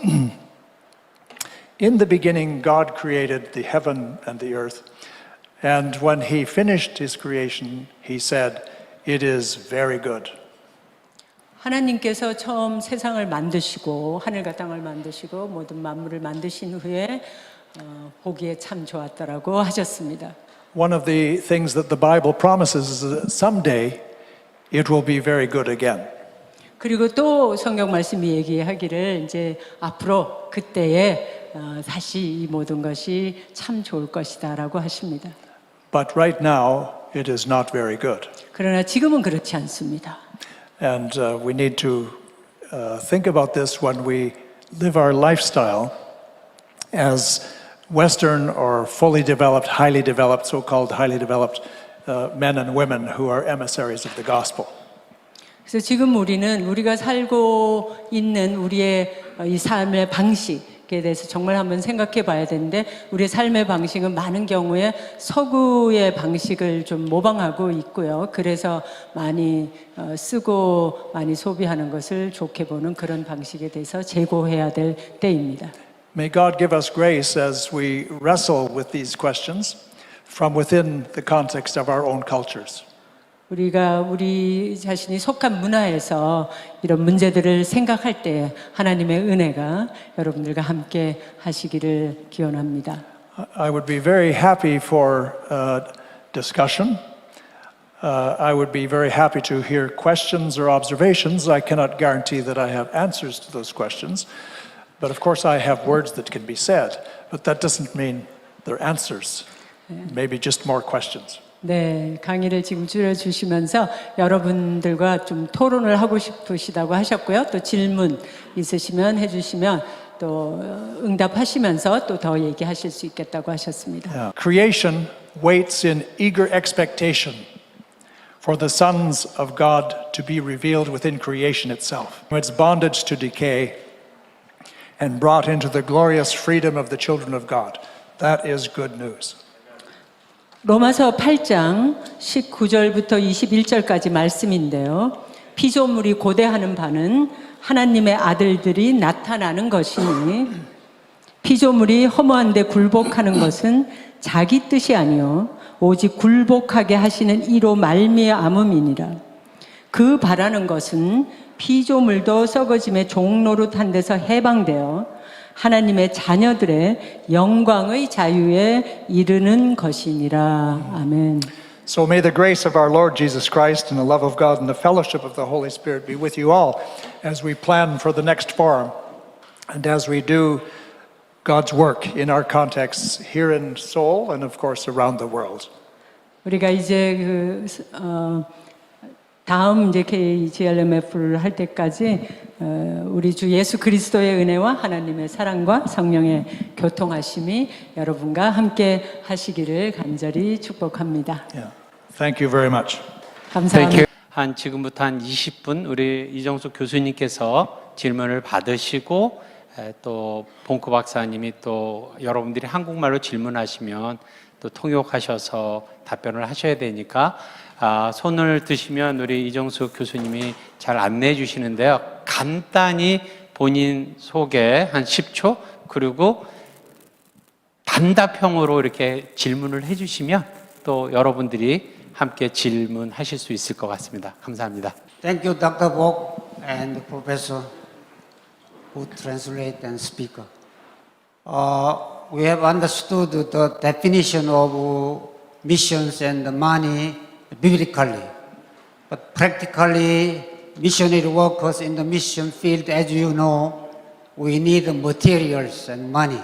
in the beginning, God created the heaven and the earth. And when he finished his creation, he said, it is very good. 하나님께서 처음 세상을 만드시고 하늘과 땅을 만드시고 모든 만물을 만드신 후에 보기에 참 좋았다라고 하셨습니다. One of the things that the Bible promises is that someday it will be very good again. 그리고 또 성경 말씀이 얘기하기를 이제 앞으로 그때에 다시 이 모든 것이 참 좋을 것이다라고 하십니다. But right now, it is not very good. 그러나 지금은 그렇지 않습니다. And we need to think about this when we live our lifestyle as Western or fully developed, so-called highly developed men and women who are emissaries of the gospel. 그래서 지금 우리가 살고 있는 우리의 이 삶의 방식 대해서 정말 한번 생각해 봐야 되는데 우리의 삶의 방식은 많은 경우에 서구의 방식을 좀 모방하고 있고요. 그래서 많이 쓰고 많이 소비하는 것을 좋게 보는 그런 방식에 대해서 재고해야 될 때입니다. May God give us grace as we wrestle with these questions from within the context of our own cultures. 우리가 우리 자신이 속한 문화에서 이런 문제들을 생각할 때 하나님의 은혜가 여러분들과 함께 하시기를 기원합니다. I would be very happy for discussion. I would be very happy to hear questions or observations. I cannot guarantee that I have answers to those questions. But of course, I have words that can be said. But that doesn't mean they're answers. Maybe just more questions. 네, 강의를 지금 줄여주시면서 여러분들과 좀 토론을 하고 싶으시다고 하셨고요. 또 질문 있으시면 해주시면 또 응답하시면서 또 더 얘기하실 수 있겠다고 하셨습니다. Yeah. Creation waits in eager expectation for the sons of God to be revealed within creation itself. Its bondage to decay and brought into the glorious freedom of the children of God. That is good news. 로마서 8장 19절부터 21절까지 말씀인데요. 피조물이 고대하는 바는 하나님의 아들들이 나타나는 것이니 피조물이 허무한데 굴복하는 것은 자기 뜻이 아니요 오직 굴복하게 하시는 이로 말미암음이니라. 그 바라는 것은 피조물도 썩어짐의 종노릇한 데서 해방되어 하나님의 자녀들의 영광의 자유에 이르는 것이니라. 아멘. So may the grace of our Lord Jesus Christ and the love of God and the fellowship of the Holy Spirit be with you all as we plan for the next forum and as we do God's work in our contexts here in Seoul and of course around the world. 우리가 이제 다음 이제 KGLMF를 할 때까지 우리 주 예수 그리스도의 은혜와 하나님의 사랑과 성령의 교통하심이 여러분과 함께 하시기를 간절히 축복합니다. Yeah. Thank you very much. 감사합니다. 한 지금부터 한 20분 우리 이정숙 교수님께서 질문을 받으시고 또 봉구 박사님이 또 여러분들이 한국말로 질문하시면 또 통역하셔서 답변을 하셔야 되니까 손을 드시면 우리 이정숙 교수님이 잘 안내해 주시는데요. 간단히 본인 소개 한 10초 그리고 단답형으로 이렇게 질문을 해 주시면 또 여러분들이 함께 질문하실 수 있을 것 같습니다. 감사합니다. Thank you, Dr. Bok and Professor who translate and speak. We have understood the definition of missions and money biblically, but practically, missionary workers in the mission field, as you know, we need materials and money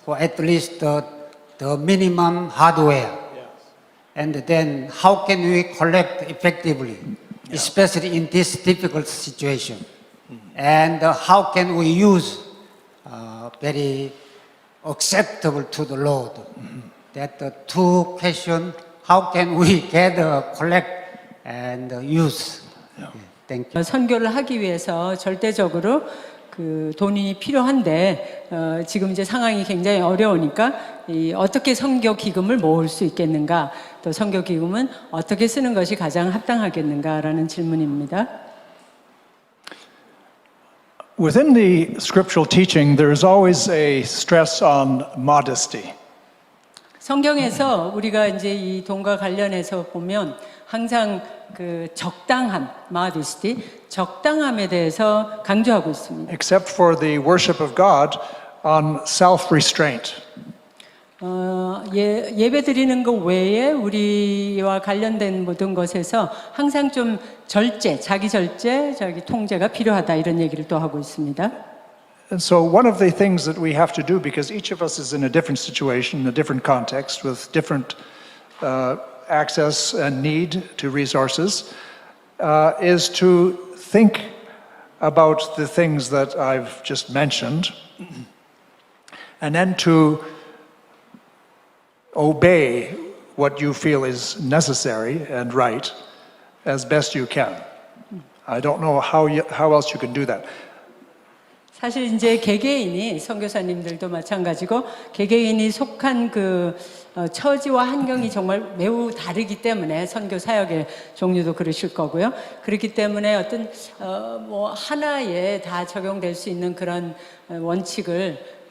for at least the minimum hardware. And then how can we collect effectively, especially in this difficult situation? And how can we use very acceptable to the Lord? That the two questions, how can we gather, collect, and use? Thank you. 선교를 하기 위해서 절대적으로 그 돈이 필요한데 지금 이제 상황이 굉장히 어려우니까 어떻게 선교 기금을 모을 수 있겠는가, 또 선교 기금은 어떻게 쓰는 것이 가장 합당하겠는가라는 질문입니다. Within the scriptural teaching, there is always a stress on modesty. 성경에서 우리가 이제 이 돈과 관련해서 보면 항상 그 적당함, modesty, 적당함에 대해서 강조하고 있습니다. Except for the worship of God on self-restraint. 예배 드리는 것 외에 우리와 관련된 모든 것에서 항상 좀 절제, 자기 통제가 필요하다 이런 얘기를 또 하고 있습니다. And so one of the things that we have to do, because each of us is in a different situation, in a different context, with different access and need to resources, is to think about the things that I've just mentioned, and then to obey what you feel is necessary and right as best you can. I don't know how else you can do that. 사실 이제 개개인이 선교사님들도 마찬가지고 개개인이 속한 그 처지와 환경이 정말 매우 다르기 때문에 선교 사역의 종류도 그러실 거고요. 그렇기 때문에 어떤 뭐 하나에 다 적용될 수 있는 그런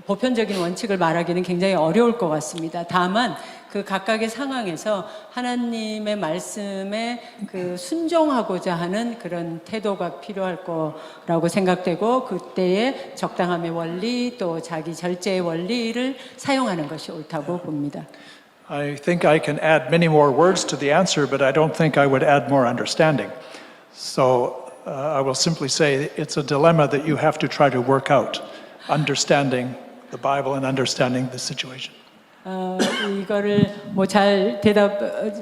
보편적인 원칙을 말하기는 굉장히 어려울 것 같습니다. 다만 그 각각의 상황에서 하나님의 말씀에 그 순종하고자 하는 그런 태도가 필요할 거라고 생각되고 그때의 적당함의 원리 또 자기 절제의 원리를 사용하는 것이 옳다고 봅니다. I think I can add many more words to the answer, but I don't think I would add more understanding. So I will simply say it's a dilemma that you have to try to work out, understanding the Bible and understanding the situation. 이거를 뭐 잘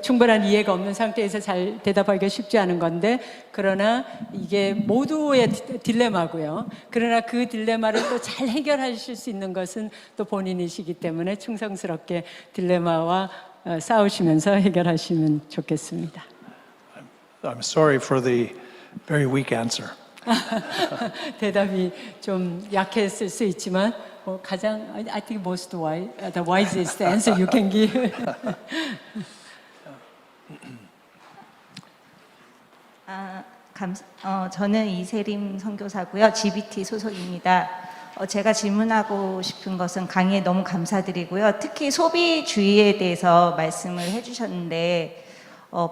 충분한 이해가 없는 상태에서 잘 대답하기가 쉽지 않은 건데 그러나 이게 모두의 딜레마고요. 그러나 그 딜레마를 또 잘 해결하실 수 있는 것은 또 본인이시기 때문에 충성스럽게 딜레마와 싸우시면서 해결하시면 좋겠습니다. I'm sorry for the very weak answer. 대답이 좀 약했을 수 있지만 가장 I think most wise, the wisest answer you can give. 저는 이세림 선교사고요. GBT 소속입니다. 제가 질문하고 싶은 것은 강의에 너무 감사드리고요. 특히 소비주의에 대해서 말씀을 해주셨는데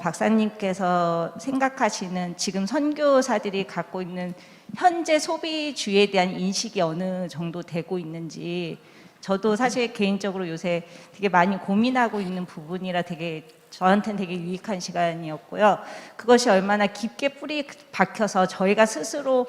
박사님께서 생각하시는 지금 선교사들이 갖고 있는 현재 소비주의에 대한 인식이 어느 정도 되고 있는지 저도 사실 개인적으로 요새 되게 많이 고민하고 있는 부분이라 저한테는 되게 유익한 시간이었고요. 그것이 얼마나 깊게 뿌리 박혀서 저희가 스스로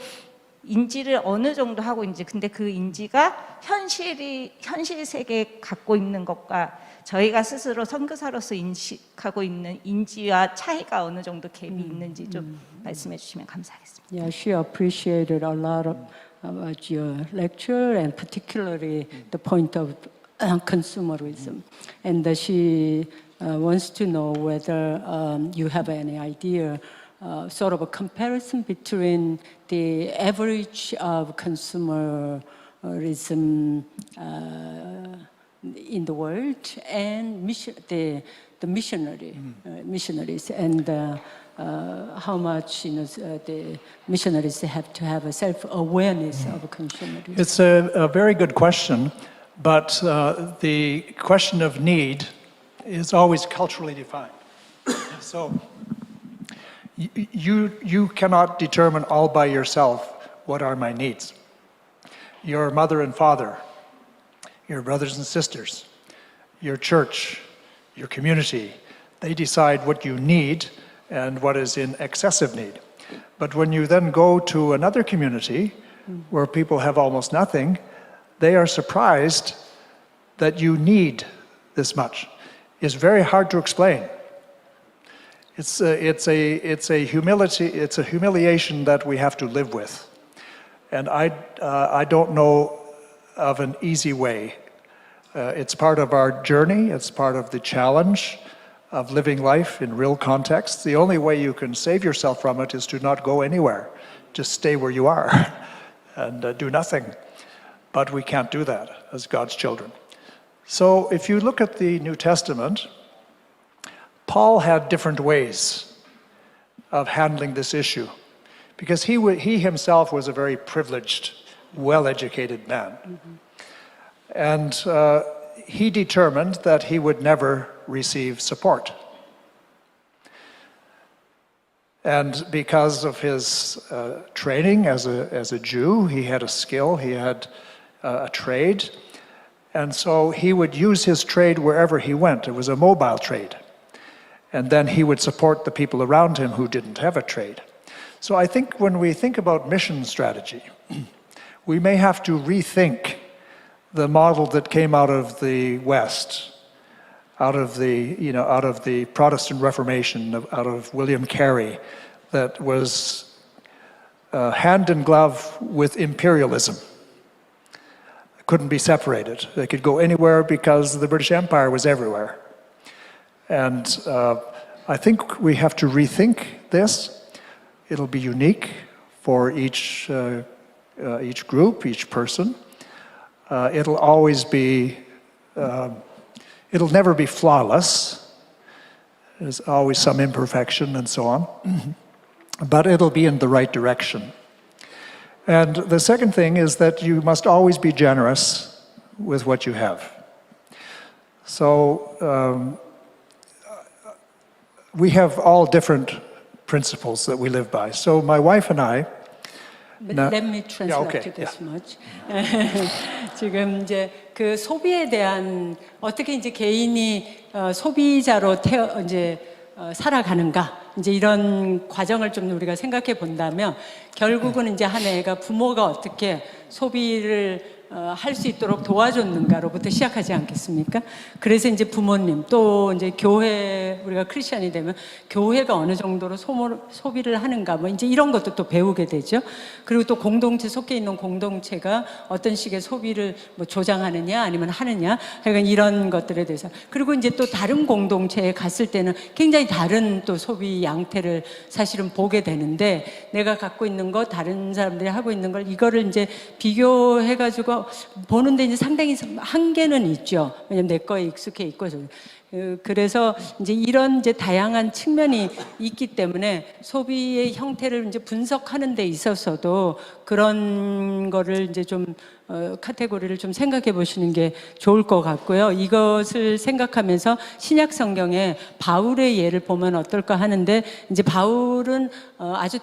인지를 어느 정도 하고 있는지 근데 그 인지가 현실 세계에 갖고 있는 것과 저희가 스스로 선교사로서 인식하고 있는 인지와 차이가 어느 정도 갭이 있는지 좀 말씀해 주시면 감사하겠습니다. Yeah, she appreciated a lot about your lecture and particularly the point of consumerism. And she wants to know whether you have any idea, sort of a comparison between the average of consumerism in the world and the missionaries and how much the missionaries have to have a self-awareness of consumerism. It's a very good question, but the question of need is always culturally defined. So you cannot determine all by yourself what are my needs. Your mother and father, your brothers and sisters, your church, your community, they decide what you need and what is in excessive need. But when you then go to another community where people have almost nothing, they are surprised that you need this much. It's very hard to explain. It's a humiliation that we have to live with. And I don't know of an easy way. It's part of our journey, it's part of the challenge of living life in real context. The only way you can save yourself from it is to not go anywhere. Just stay where you are and do nothing. But we can't do that as God's children. So if you look at the New Testament, Paul had different ways of handling this issue because he himself was a very privileged, well-educated man. Mm-hmm. And he determined that he would never receive support. And because of his training as a Jew, he had a skill, he had a trade, and so he would use his trade wherever he went. It was a mobile trade. And then he would support the people around him who didn't have a trade. So I think when we think about mission strategy, we may have to rethink the model that came out of the West, out of the Protestant Reformation, out of William Carey, that was hand in glove with imperialism. Couldn't be separated. They could go anywhere because the British Empire was everywhere. And I think we have to rethink this. It'll be unique for each each group, each person. It'll always be, it'll never be flawless. There's always some imperfection and so on. But it'll be in the right direction. And the second thing is that you must always be generous with what you have. So we have all different principles that we live by. So my wife and I, But 나- let me translate Yeah, okay, to this much. 지금 이제 그 소비에 대한 어떻게 이제 개인이 소비자로 살아가는가 이제 이런 과정을 좀 우리가 생각해 본다면 결국은 이제 한 애가 부모가 어떻게 소비를 할 수 있도록 도와줬는가로부터 시작하지 않겠습니까? 그래서 이제 부모님 또 이제 교회 우리가 크리스천이 되면 교회가 어느 정도로 소비를 하는가 뭐 이제 이런 것도 또 배우게 되죠. 그리고 또 공동체 속해 있는 공동체가 어떤 식의 소비를 뭐 조장하느냐 아니면 하느냐 하여간 이런 것들에 대해서 그리고 이제 또 다른 공동체에 갔을 때는 굉장히 다른 또 소비 양태를 사실은 보게 되는데 내가 갖고 있는 거 다른 사람들이 하고 있는 걸 이거를 이제 비교해 가지고 보는데 이제 상당히 한계는 있죠. 왜냐면 내 거에 익숙해 있고 그래서 이제 이런 이제 다양한 측면이 있기 때문에 소비의 형태를 이제 분석하는 데 있어서도 그런 거를 이제 좀 카테고리를 좀 생각해 보시는 게 좋을 것 같고요. 이것을 생각하면서 신약 성경에 바울의 예를 보면 어떨까 하는데 이제 바울은 아주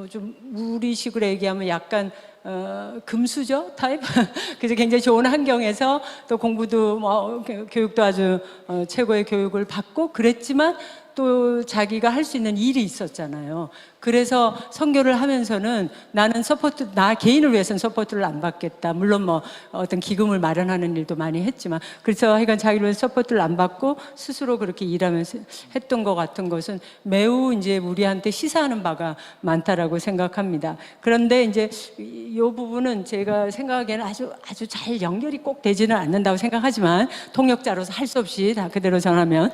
좀 우리식으로 얘기하면 약간 금수저 타입? 그래서 굉장히 좋은 환경에서 또 공부도 교육도 아주 최고의 교육을 받고 그랬지만 또 자기가 할 수 있는 일이 있었잖아요. 그래서 선교를 하면서는 나는 나 개인을 위해서는 서포트를 안 받겠다. 물론 뭐 어떤 기금을 마련하는 일도 많이 했지만 그래서 하여간 자기를 위해서 서포트를 안 받고 스스로 그렇게 일하면서 했던 것 같은 것은 매우 이제 우리한테 시사하는 바가 많다라고 생각합니다. 그런데 이제 이 부분은 제가 생각하기에는 아주 잘 연결이 꼭 되지는 않는다고 생각하지만 통역자로서 할 수 없이 다 그대로 전하면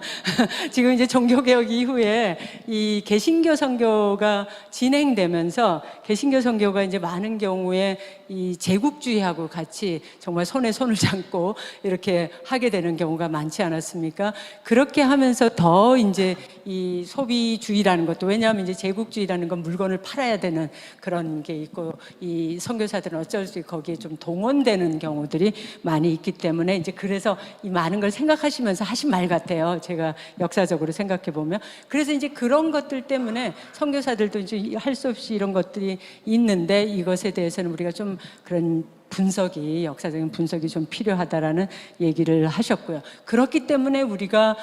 지금 이제 종교개혁 이후에 이 개신교 선교가 진행되면서 개신교 선교가 이제 많은 경우에 이 제국주의하고 같이 정말 손에 손을 잡고 이렇게 하게 되는 경우가 많지 않았습니까? 그렇게 하면서 더 이제 이 소비주의라는 것도 왜냐하면 이제 제국주의라는 건 물건을 팔아야 되는 그런 게 있고 이 선교사들은 어쩔 수 없이 거기에 좀 동원되는 경우들이 많이 있기 때문에 이제 그래서 이 많은 걸 생각하시면서 하신 말 같아요. 제가 역사적으로 생각해 보면 그래서 이제 그런 것들 때문에 선교사들도 이제 할 수 없이 이런 것들이 있는데 이것에 대해서는 우리가 좀 그런 분석이 역사적인 분석이 좀 필요하다라는 얘기를 하셨고요. 그렇기 때문에 우리가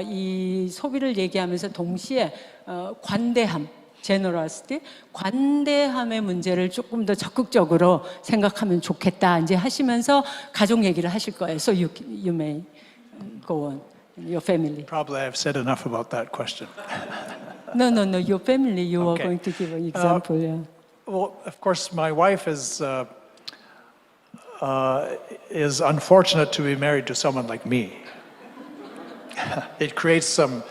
이 소비를 얘기하면서 동시에 관대함, 제너러시티, 관대함의 문제를 조금 더 적극적으로 생각하면 좋겠다. 이제 하시면서 가족 얘기를 하실 거예요. So you may go on. Your family. probably I've said enough about that question. No. Your family. You are Okay. going to give an example. Yeah. Well, of course, my wife is unfortunate to be married to someone like me. It creates some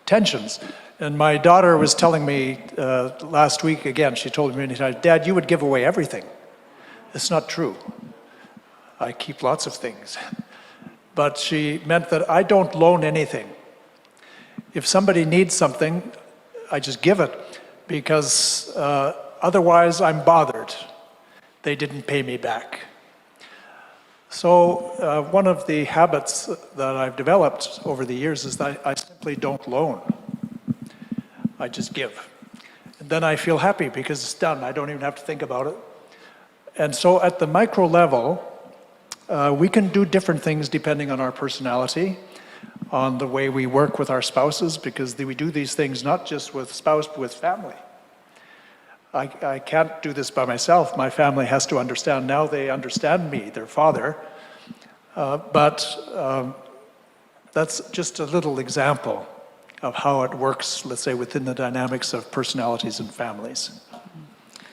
tensions. And my daughter was telling me last week again, she told me, Dad, you would give away everything. It's not true. I keep lots of things. But she meant that I don't loan anything. If somebody needs something, I just give it because otherwise I'm bothered. They didn't pay me back. So one of the habits that I've developed over the years is that I simply don't loan. I just give. And then I feel happy because it's done. I don't even have to think about it. And so at the micro level, we can do different things depending on our personality, on the way we work with our spouses, because we do these things not just with spouse, but with family. I can't do this by myself. My family has to understand. Now they understand me, their father. But that's just a little example of how it works, let's say, within the dynamics of personalities and families.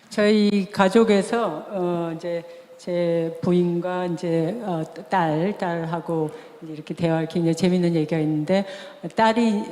저희 가족에서 이제 제 부인과 이제 딸하고 이제 이렇게 대화할 굉장히 재밌는 얘기가 있는데 딸이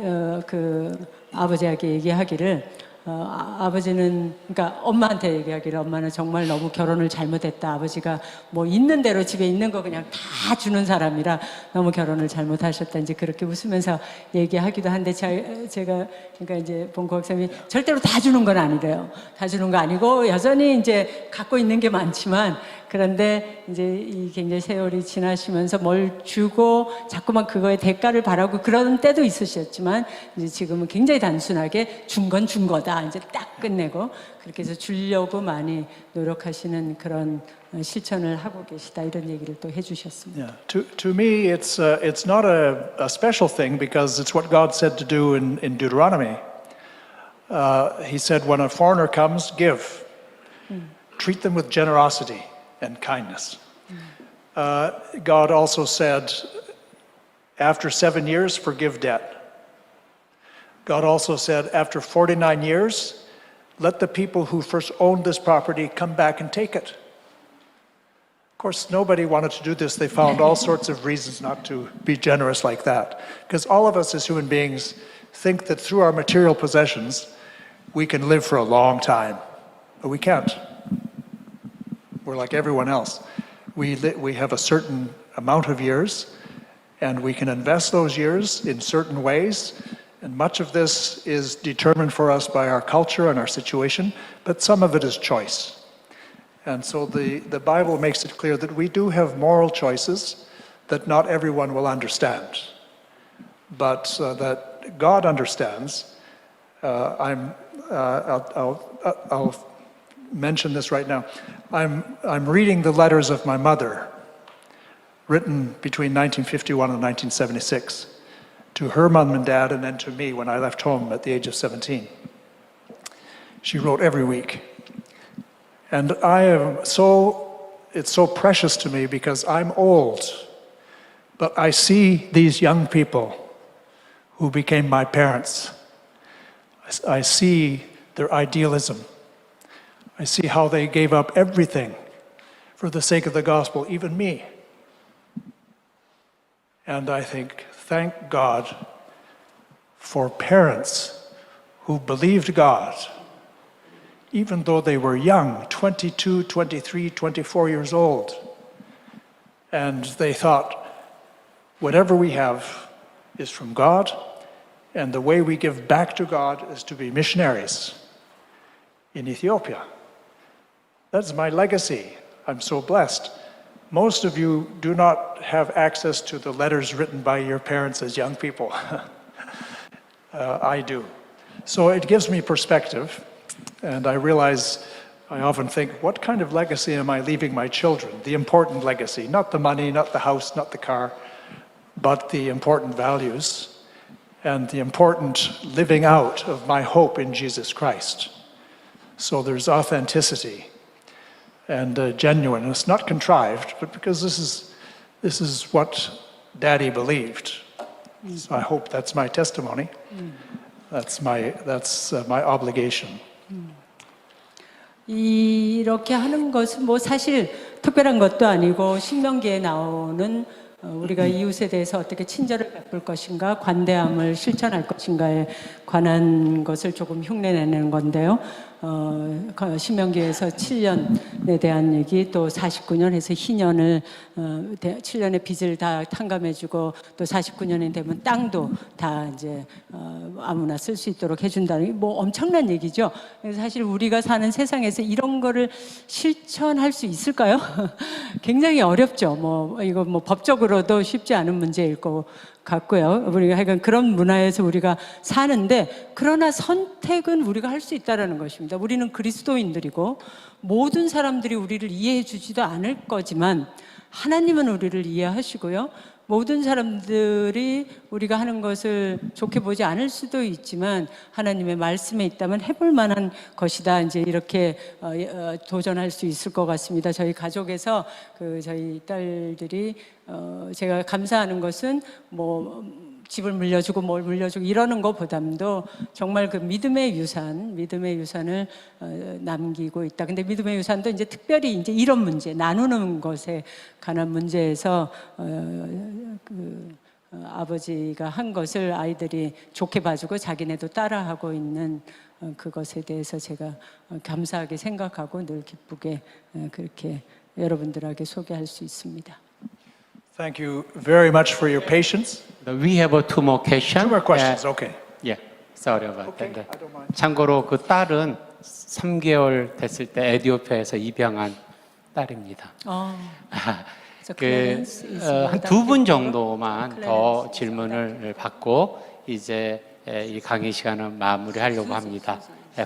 그 아버지에게 얘기하기를 아버지는 그러니까 엄마한테 얘기하기를 엄마는 정말 너무 결혼을 잘못했다. 아버지가 뭐 있는 대로 집에 있는 거 그냥 다 주는 사람이라 너무 결혼을 잘못하셨다. 이제 그렇게 웃으면서 얘기하기도 한데 제가 그러니까 이제 본고 박사님이 절대로 다 주는 건 아니래요. 다 주는 거 아니고 여전히 이제 갖고 있는 게 많지만 그런데 이제 이 굉장히 세월이 지나시면서 뭘 주고 자꾸만 그거에 대가를 바라고 그런 때도 있으셨지만 이제 지금은 굉장히 단순하게 준 건 준 거다. 이제 딱 끝내고 그렇게 해서 주려고 많이 노력하시는 그런 실천을 하고 계시다. 이런 얘기를 또 해주셨습니다. Yeah. To me, it's not a special thing because it's what God said to do in Deuteronomy. He said, when a foreigner comes, give. Treat them with generosity and kindness. God also said, after 7 years, forgive debt. God also said, after 49 years, let the people who first owned this property come back and take it. Of course, nobody wanted to do this. They found all sorts of reasons not to be generous like that. Because all of us as human beings think that through our material possessions, we can live for a long time. But we can't. We're like everyone else. We have a certain amount of years, and we can invest those years in certain ways. And much of this is determined for us by our culture and our situation, but some of it is choice. And so the Bible makes it clear that we do have moral choices that not everyone will understand, but that God understands. I'll mention this right now. I'm reading the letters of my mother, written between 1951 and 1976, to her mom and dad, and then to me when I left home at the age of 17. She wrote every week. And it's so precious to me because I'm old, but I see these young people who became my parents. I see their idealism. I see how they gave up everything for the sake of the gospel, even me. And I think, thank God for parents who believed God, even though they were young, 22, 23, 24 years old. And they thought, whatever we have is from God, and the way we give back to God is to be missionaries in Ethiopia. That's my legacy. I'm so blessed. Most of you do not have access to the letters written by your parents as young people. I do. So it gives me perspective, and I realize, I often think, what kind of legacy am I leaving my children? The important legacy, not the money, not the house, not the car, but the important values and the important living out of my hope in Jesus Christ. So there's authenticity and genuineness, not contrived, but because this is what Daddy believed. So I hope that's my testimony. That's my obligation. 이렇게 하는 것은 뭐 사실 특별한 것도 아니고 신명기에 나오는 우리가 이웃에 대해서 어떻게 친절을 베풀 것인가, 관대함을 실천할 것인가에 관한 것을 조금 흉내내는 건데요. 신명기에서 7년에 대한 얘기, 또 49년에서 희년을 7년의 빚을 다 탕감해주고 또 49년이 되면 땅도 다 이제 아무나 쓸 수 있도록 해준다는 뭐 엄청난 얘기죠. 그래서 사실 우리가 사는 세상에서 이런 거를 실천할 수 있을까요? 굉장히 어렵죠. 뭐 이거 뭐 법적으로도 쉽지 않은 문제일 것 같고요. 우리가 하여간 그런 문화에서 우리가 사는데, 그러나 선택은 우리가 할 수 있다라는 것입니다. 우리는 그리스도인들이고 모든 사람들이 우리를 이해해 주지도 않을 거지만 하나님은 우리를 이해하시고요. 모든 사람들이 우리가 하는 것을 좋게 보지 않을 수도 있지만 하나님의 말씀에 있다면 해볼 만한 것이다. 이제 이렇게 도전할 수 있을 것 같습니다. 저희 가족에서 저희 딸들이 제가 감사하는 것은 뭐 집을 물려주고 뭘 물려주고 이러는 것보다도 정말 그 믿음의 유산을 남기고 있다. 근데 믿음의 유산도 이제 특별히 이제 이런 문제, 나누는 것에 관한 문제에서 아버지가 한 것을 아이들이 좋게 봐주고 자기네도 따라하고 있는 그것에 대해서 제가 감사하게 생각하고 늘 기쁘게 그렇게 여러분들에게 소개할 수 있습니다. Thank you very much for your patience. We have two more questions. Two more questions, okay. Yeah, sorry about Okay, that. I don't mind. 참고로 그 딸은 3개월 됐을 때 에티오피아에서 입양한 딸입니다. So Clarence is 한 without 두 분 people. 정도만 더 Clarence is 질문을 받고 이제 이 강의 시간은 마무리하려고 합니다.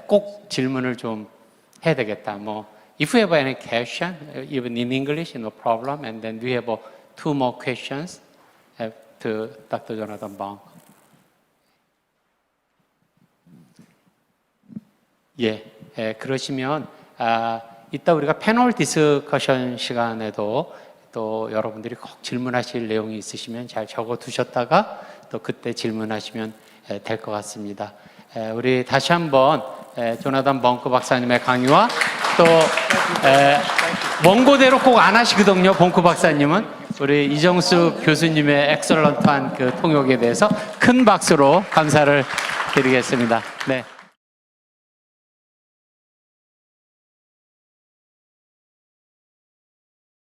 꼭 질문을 좀 해야 되겠다. 뭐 if you have any question, even in English, no problem. And then we have two more questions to Dr. Jonathan Bong. 예, 그러시면 이따 우리가 패널 디스커션 시간에도 또 여러분들이 꼭 질문하실 내용이 있으시면 잘 적어 두셨다가 또 그때 질문하시면 될 것 같습니다. 우리 다시 한번 조나단 벙크 박사님의 강의와 또 원고대로 꼭 안 하시거든요. 벙크 박사님은 우리 이정수 교수님의 엑설런트한 그 통역에 대해서 큰 박수로 감사를 드리겠습니다. 네.